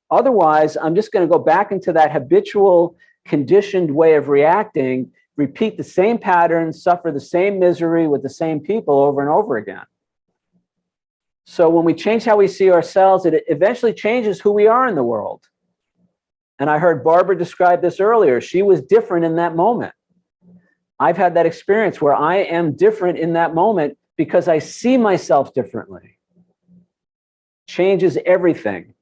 Otherwise, I'm just going to go back into that habitual, conditioned way of reacting, repeat the same patterns, suffer the same misery with the same people over and over again. So when we change how we see ourselves, it eventually changes who we are in the world. And I heard Barbara describe this earlier. She was different in that moment. I've had that experience where I am different in that moment because I see myself differently. Changes everything.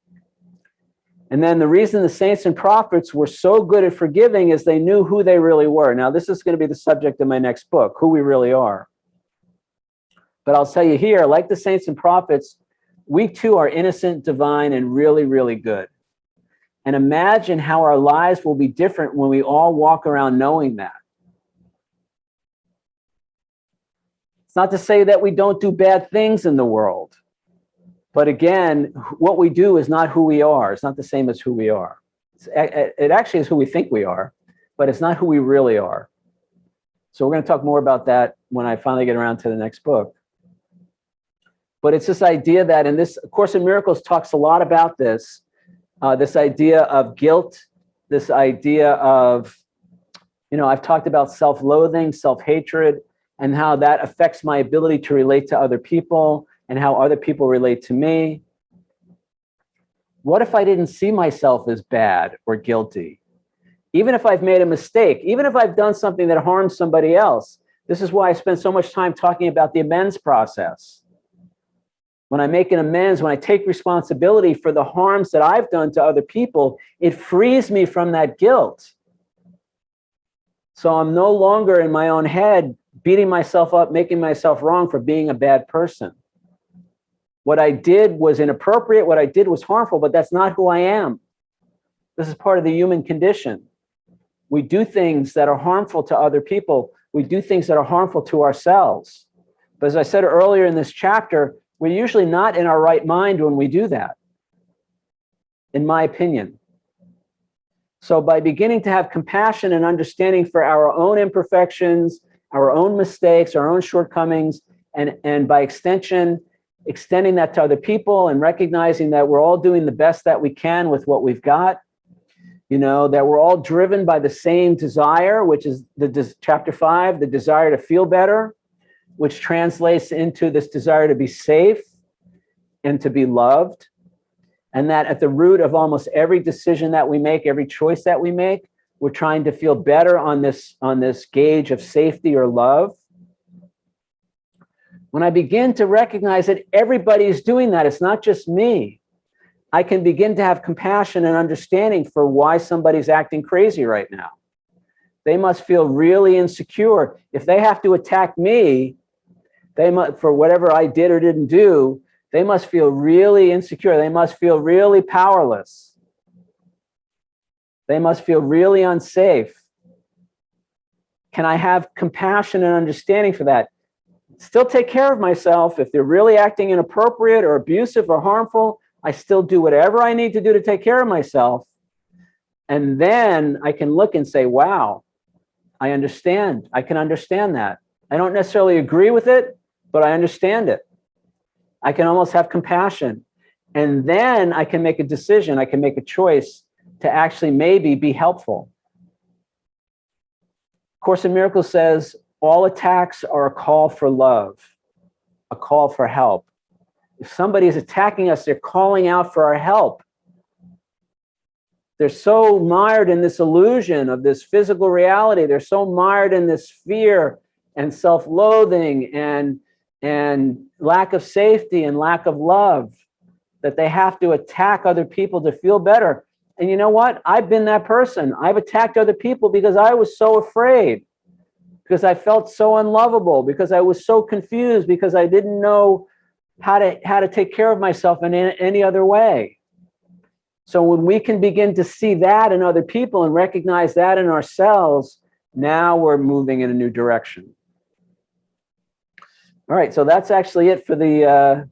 And then the reason the saints and prophets were so good at forgiving is they knew who they really were. Now, this is going to be the subject of my next book, who we really are. But I'll tell you here, like the saints and prophets, we too are innocent, divine, and really, really good. And imagine how our lives will be different when we all walk around knowing that. It's not to say that we don't do bad things in the world. But again, what we do is not who we are. It's not the same as who we are. It actually is who we think we are, but it's not who we really are. So we're going to talk more about that when I finally get around to the next book. But it's this idea that, and this Course in Miracles talks a lot about this idea of guilt, this idea of, I've talked about self-loathing, self-hatred, and how that affects my ability to relate to other people and how other people relate to me. What if I didn't see myself as bad or guilty? Even if I've made a mistake, even if I've done something that harms somebody else. This is why I spend so much time talking about the amends process. When I make an amends, when I take responsibility for the harms that I've done to other people, it frees me from that guilt. So I'm no longer in my own head beating myself up, making myself wrong for being a bad person. What I did was inappropriate, what I did was harmful, but that's not who I am. This is part of the human condition. We do things that are harmful to other people. We do things that are harmful to ourselves. But as I said earlier in this chapter, we're usually not in our right mind when we do that, in my opinion. So by beginning to have compassion and understanding for our own imperfections, our own mistakes, our own shortcomings, and by extension, extending that to other people and recognizing that we're all doing the best that we can with what we've got, that we're all driven by the same desire, which is chapter 5, the desire to feel better, which translates into this desire to be safe and to be loved. And that at the root of almost every decision that we make, every choice that we make, we're trying to feel better on this gauge of safety or love. When I begin to recognize that everybody's doing that, it's not just me, I can begin to have compassion and understanding for why somebody's acting crazy right now. They must feel really insecure. If they have to attack me, they must, for whatever I did or didn't do, they must feel really insecure. They must feel really powerless. They must feel really unsafe. Can I have compassion and understanding for that? Still take care of myself. If they're really acting inappropriate or abusive or harmful, I still do whatever I need to do to take care of myself. And then I can look and say, wow, I understand. I can understand that. I don't necessarily agree with it, but I understand it. I can almost have compassion. And then I can make a decision. I can make a choice to actually maybe be helpful. Course in Miracles says, all attacks are a call for love, a call for help. If somebody is attacking us, they're calling out for our help. They're so mired in this illusion of this physical reality. They're so mired in this fear and self-loathing and lack of safety and lack of love that they have to attack other people to feel better. And you know what? I've been that person. I've attacked other people because I was so afraid, because I felt so unlovable, because I was so confused, because I didn't know how to take care of myself in any other way. So when we can begin to see that in other people and recognize that in ourselves, now we're moving in a new direction. All right, so that's actually it for the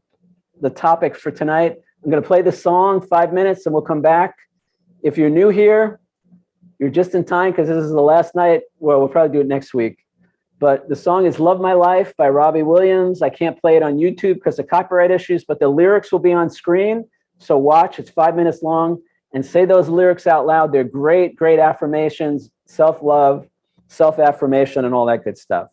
topic for tonight. I'm going to play the song 5 minutes and we'll come back. If you're new here, you're just in time because this is the last night. Well, we'll probably do it next week. But the song is Love My Life by Robbie Williams. I can't play it on YouTube because of copyright issues, but the lyrics will be on screen. So watch, it's 5 minutes long, and say those lyrics out loud. They're great, great affirmations, self-love, self-affirmation, and all that good stuff.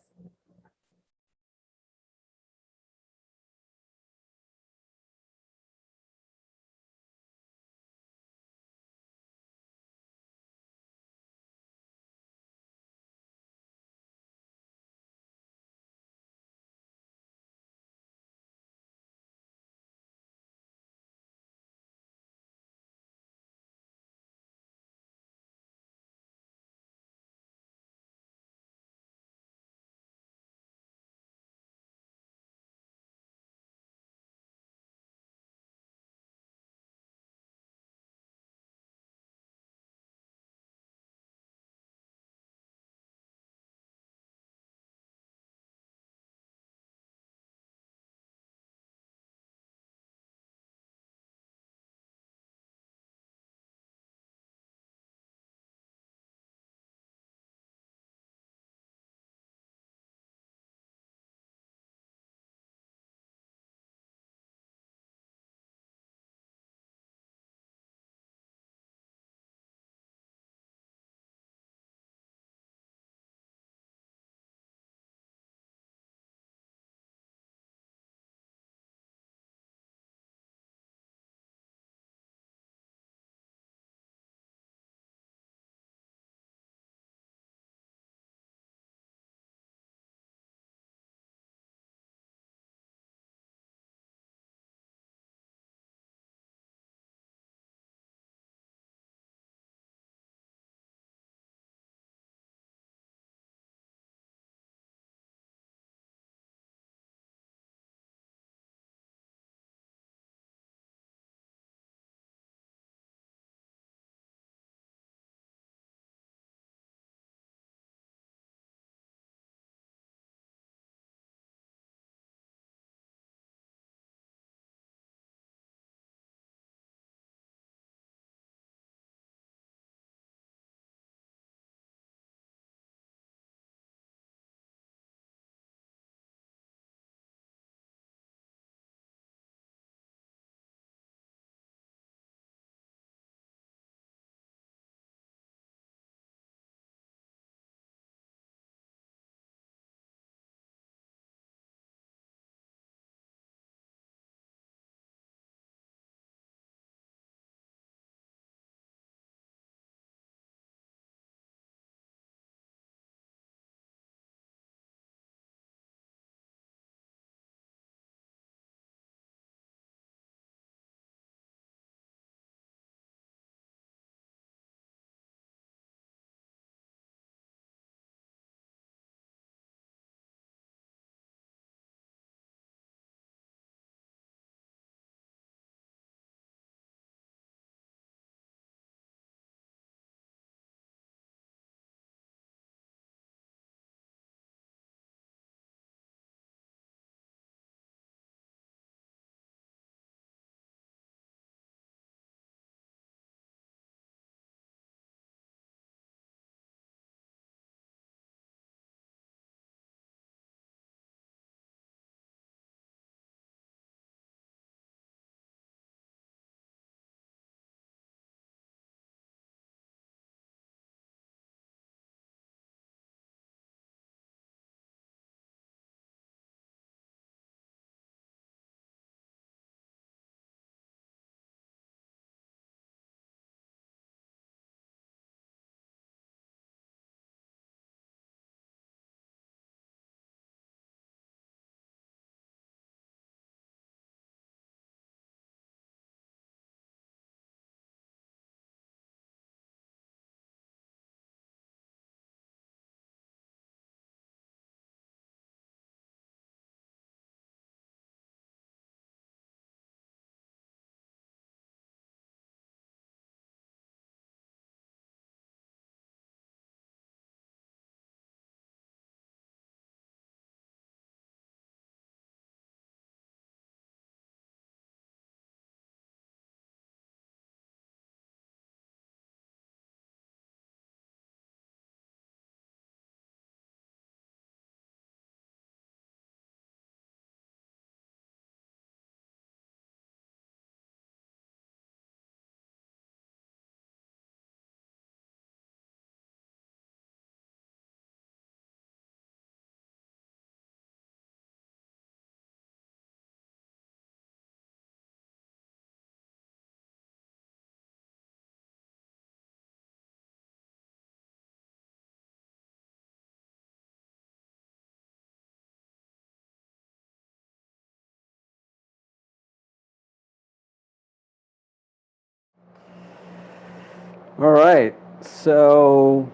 All right. So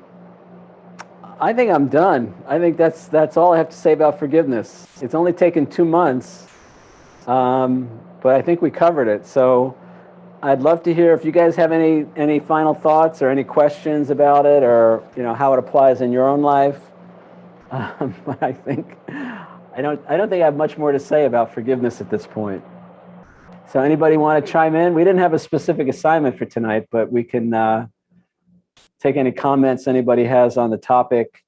I think I'm done. I think that's all I have to say about forgiveness. It's only taken 2 months, but I think we covered it. So I'd love to hear if you guys have any final thoughts or any questions about it, or how it applies in your own life. But I don't think I have much more to say about forgiveness at this point. So anybody want to chime in? We didn't have a specific assignment for tonight, but we can take any comments anybody has on the topic,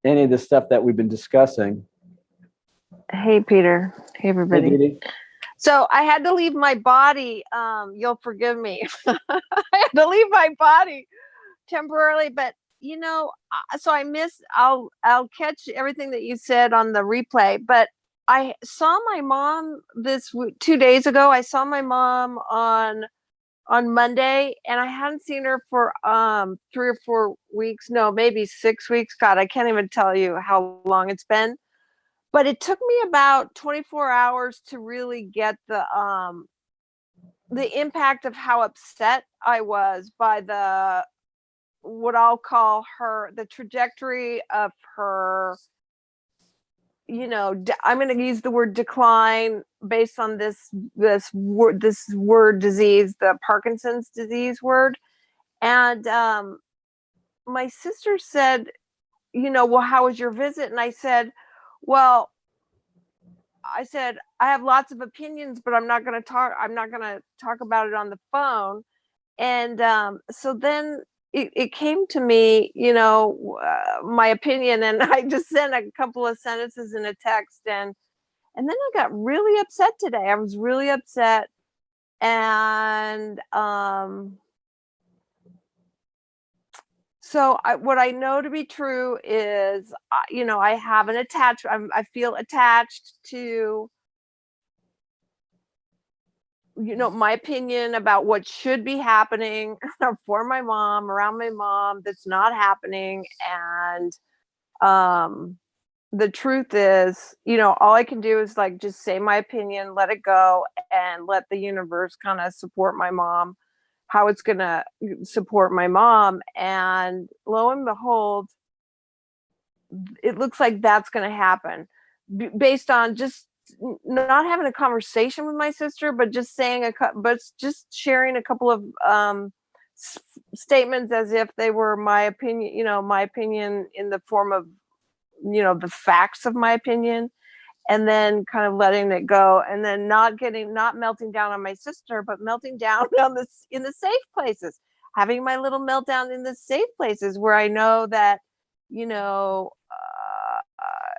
any of the stuff that we've been discussing. Hey, Peter. Hey, Hey, everybody. Dee Dee. So I had to leave my body. You'll forgive me. I had to leave my body temporarily, but so I'll catch everything that you said on the replay. But I saw my mom 2 days ago. I saw my mom on Monday, and I hadn't seen her for 3 or 4 weeks. No, maybe 6 weeks. God, I can't even tell you how long it's been. But it took me about 24 hours to really get the impact of how upset I was by what I'll call the trajectory of her, I'm going to use the word decline based on this word disease, the Parkinson's disease word. And my sister said, well, how was your visit? And I said, well, I have lots of opinions, but I'm not going to talk about it on the phone. And so then it came to me, my opinion, and I just sent a couple of sentences in a text, and then I got really upset today. I was really upset, and so what I know to be true is, I have an attachment. I feel attached to, my opinion about what should be happening for my mom, around my mom, that's not happening. And the truth is, all I can do is just say my opinion, let it go, and let the universe kind of support my mom, how it's going to support my mom. And lo and behold, it looks like that's going to happen based on just not having a conversation with my sister, but just just sharing a couple of statements as if they were my opinion, my opinion in the form of, the facts of my opinion, and then kind of letting it go, and then not melting down on my sister, but melting down in the safe places, having my little meltdown in the safe places where I know that,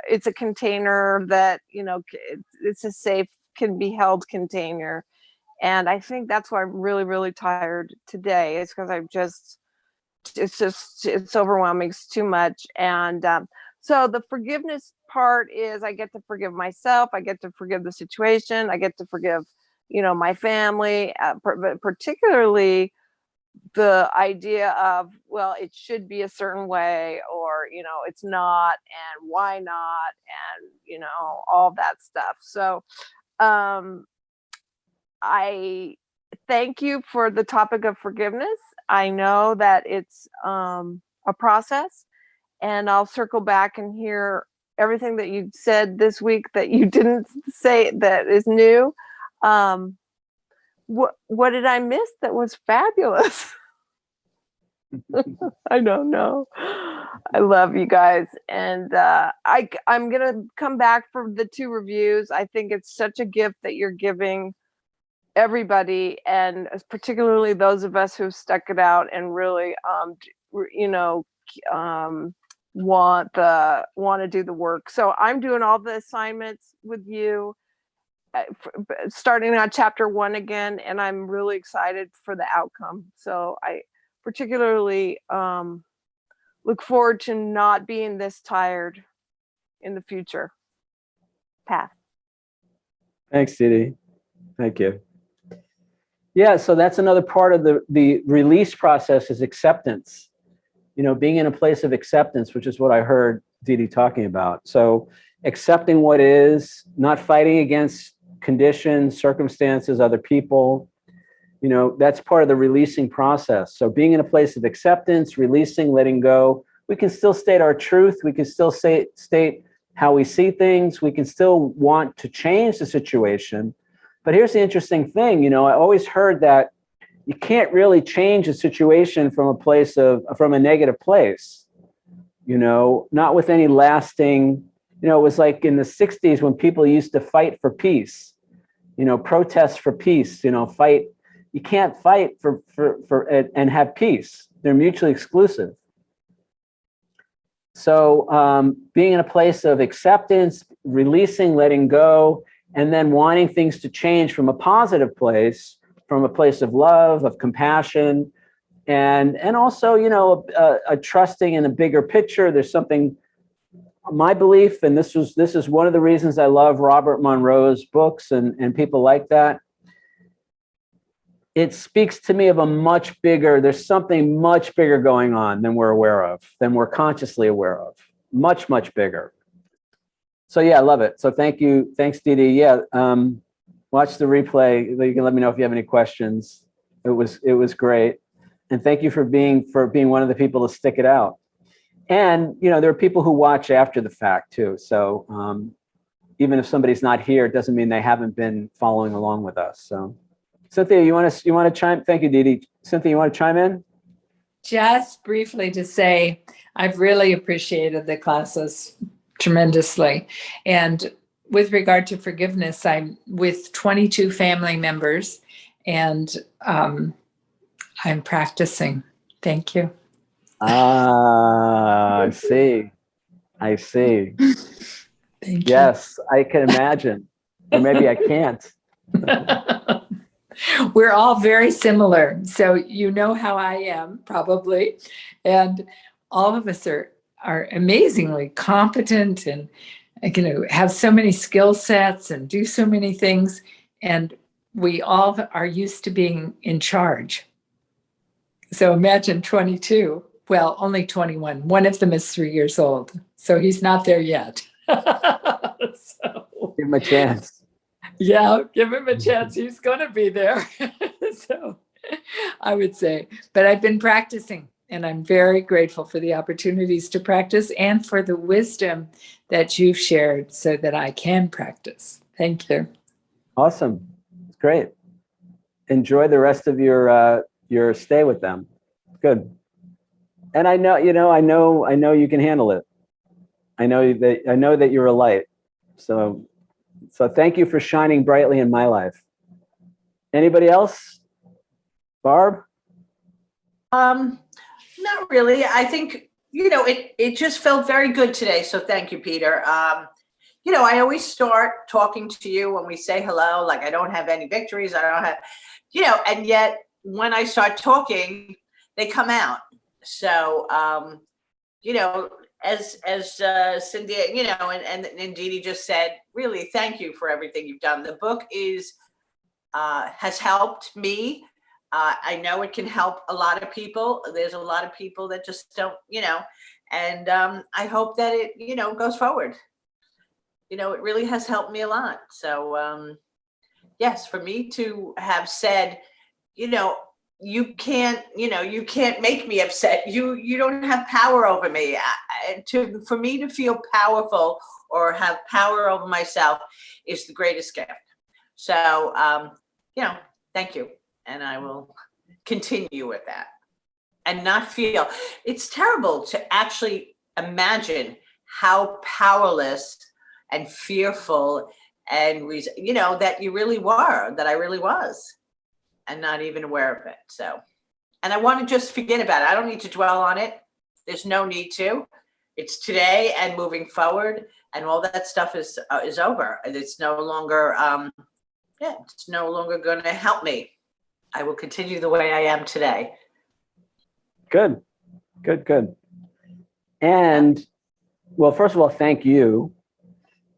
it's a container that, it's a safe, can be held container. And I think that's why I'm really, really tired today, is because it's overwhelming. It's too much. And so the forgiveness part is, I get to forgive myself. I get to forgive the situation. I get to forgive, my family, but particularly the idea of, well, it should be a certain way, or, it's not, and why not, and, all that stuff. So I thank you for the topic of forgiveness. I know that it's a process, and I'll circle back and hear everything that you said this week that you didn't say that is new. What did I miss that was fabulous? I don't know. I love you guys, and I'm gonna come back for the 2 reviews. I think it's such a gift that you're giving everybody, and particularly those of us who've stuck it out and really want to do the work. So I'm doing all the assignments with you, starting on chapter 1 again, and I'm really excited for the outcome. So I particularly look forward to not being this tired in the future. Path. Thanks, Dee Dee. Thank you. Yeah, so that's another part of the release process, is acceptance. Being in a place of acceptance, which is what I heard Dee Dee talking about. So accepting what is, not fighting against conditions, circumstances, other people, That's part of the releasing process. So being in a place of acceptance, releasing, letting go, we can still state our truth. We can still state how we see things. We can still want to change the situation. But here's the interesting thing. I always heard that you can't really change a situation from a negative place, not with any lasting, it was like in the 60s when people used to fight for peace, protests for peace, fight. You can't fight for and have peace. They're mutually exclusive. So being in a place of acceptance, releasing, letting go, and then wanting things to change from a positive place, from a place of love, of compassion, and also, a trusting in a bigger picture. There's something, my belief, and this is one of the reasons I love Robert Monroe's books and people like that. It speaks to me of there's something much bigger going on than we're aware of, than we're consciously aware of. Much, much bigger. So yeah, I love it. So thank you. Thanks, Dee Dee. Yeah. Watch the replay. You can let me know if you have any questions. It was great. And thank you for being one of the people to stick it out. And, there are people who watch after the fact too. So even if somebody's not here, it doesn't mean they haven't been following along with us. So Cynthia, you want to chime? Thank you, Dee Dee. Cynthia, you want to chime in? Just briefly to say, I've really appreciated the classes tremendously. And with regard to forgiveness, I'm with 22 family members, and I'm practicing. Thank you. I see. Thank you. Yes, I can imagine. Or maybe I can't. We're all very similar. So you know how I am, probably. And all of us are amazingly competent and have so many skill sets and do so many things. And we all are used to being in charge. So imagine 22. Well, only 21. One of them is 3 years old. So he's not there yet. Give him a chance. Yeah, give him a chance. He's going to be there. So I would say, but I've been practicing, and I'm very grateful for the opportunities to practice and for the wisdom that you've shared so that I can practice. Thank you. Awesome. Great. Enjoy the rest of your stay with them. Good. And I know you can handle it. I know that you're a light. So thank you for shining brightly in my life. Anybody else? Barb? Not really. I think, it just felt very good today. So thank you, Peter. I always start talking to you when we say hello, like I don't have any victories. I don't have, and yet when I start talking, they come out. So, as Cindy, and Dee Dee just said, really, thank you for everything you've done. The book has helped me. I know it can help a lot of people. There's a lot of people that just don't, and I hope that it, goes forward. It really has helped me a lot. So, yes, for me to have said, you can't make me upset. You don't have power over me. For me to feel powerful or have power over myself is the greatest gift. So, thank you. And I will continue with that and not feel it's terrible to actually imagine how powerless and fearful and, that you really were, that I really was, and not even aware of it. So, and I want to just forget about it. I don't need to dwell on it. There's no need to. It's today and moving forward, and all that stuff is over. And it's no longer, it's no longer going to help me. I will continue the way I am today. Good. And well, first of all, thank you.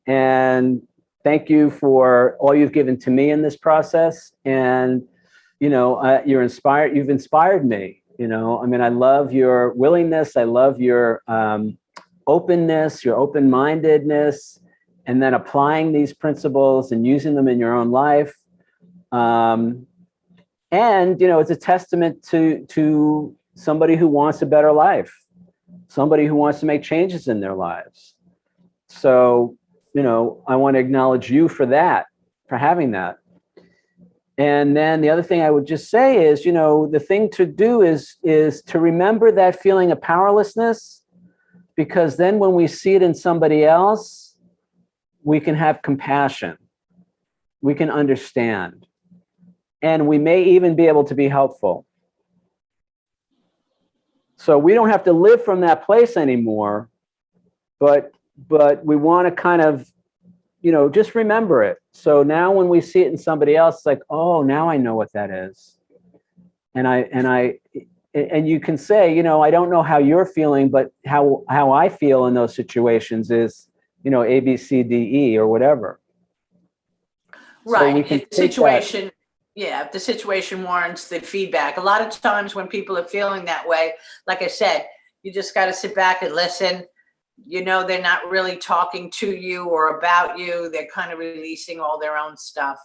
And thank you for all you've given to me in this process. And, you've inspired me, I love your willingness. I love your openness, your open-mindedness, and then applying these principles and using them in your own life. And, it's a testament to somebody who wants a better life, somebody who wants to make changes in their lives. So, I want to acknowledge you for that, for having that. And then the other thing I would just say is, the thing to do is to remember that feeling of powerlessness, because then when we see it in somebody else, we can have compassion, we can understand, and we may even be able to be helpful. So we don't have to live from that place anymore, but we want to kind of, just remember it. So now when we see it in somebody else, it's like, oh, now I know what that is. And you can say, I don't know how you're feeling, but how I feel in those situations is, A, B, C, D, E, or whatever. Right. So we can If the situation warrants the feedback. A lot of times when people are feeling that way, like I said, you just got to sit back and listen. They're not really talking to you or about you. They're kind of releasing all their own stuff.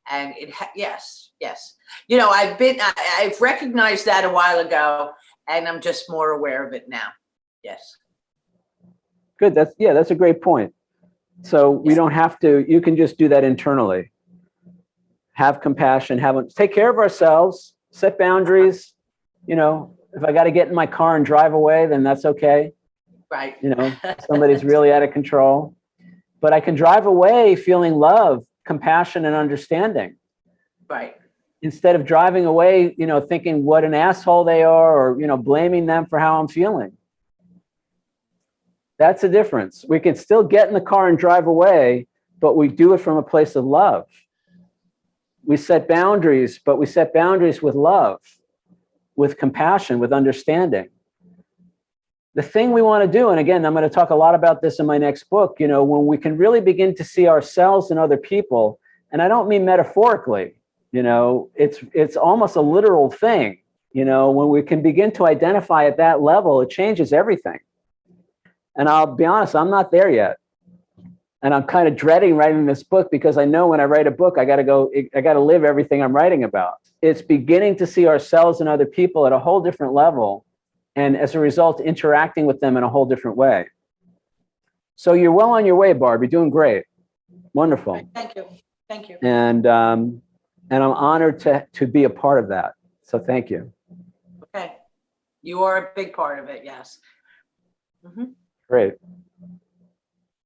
And yes. I've recognized that a while ago, and I'm just more aware of it now. Yes. Good. That's a great point. So we don't have to, you can just do that internally. Have compassion, take care of ourselves, set boundaries. If I got to get in my car and drive away, then that's okay. Right. Somebody's really out of control, but I can drive away feeling love, compassion, and understanding. Right. Instead of driving away, thinking what an asshole they are, or, blaming them for how I'm feeling. That's the difference. We can still get in the car and drive away, but we do it from a place of love. We set boundaries, but we set boundaries with love, with compassion, with understanding. The thing we want to do, and again, I'm going to talk a lot about this in my next book, when we can really begin to see ourselves and other people, and I don't mean metaphorically, it's almost a literal thing. When we can begin to identify at that level, it changes everything. And I'll be honest, I'm not there yet. And I'm kind of dreading writing this book, because I know when I write a book, I got to live everything I'm writing about. It's beginning to see ourselves and other people at a whole different level. And as a result, interacting with them in a whole different way. So you're well on your way, Barb. You're doing great. Wonderful. Thank you. Thank you. And I'm honored to be a part of that. So thank you. Okay. You are a big part of it. Yes. Mm-hmm. Great.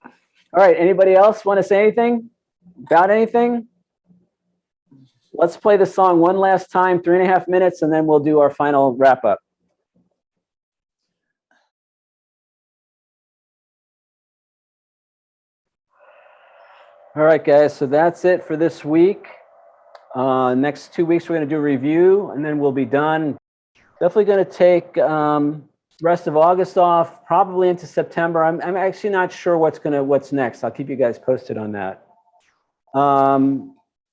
All right. Anybody else want to say anything about anything? Let's play the song one last time, 3.5 minutes, and then we'll do our final wrap up. All right, guys. So that's it for this week. Next 2 weeks, we're going to do a review, and then we'll be done. Definitely going to take rest of August off, probably into September. I'm actually not sure what's next. I'll keep you guys posted on that.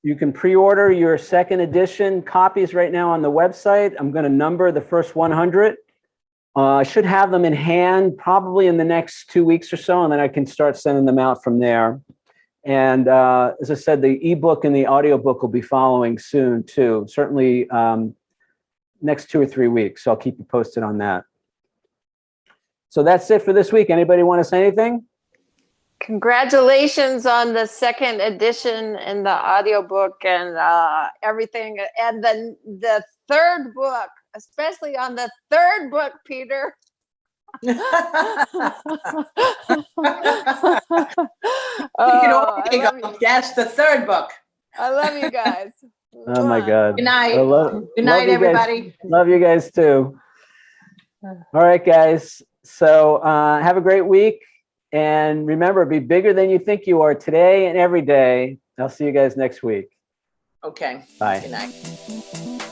You can pre-order your second edition copies right now on the website. I'm going to number the first 100. I should have them in hand probably in the next 2 weeks or so, and then I can start sending them out from there. And as I said, the ebook and the audiobook will be following soon too, certainly next 2 or 3 weeks. So I'll keep you posted on that. So that's it for this week. Anybody want to say anything? Congratulations on the second edition and the audiobook and everything. And the third book, especially on the third book, Peter. You can already go. That's the third book. I love you guys. Oh my God. Good night. Good night, everybody. Love you guys too. All right, guys. So have a great week. And remember, be bigger than you think you are today and every day. I'll see you guys next week. Okay. Bye. Good night.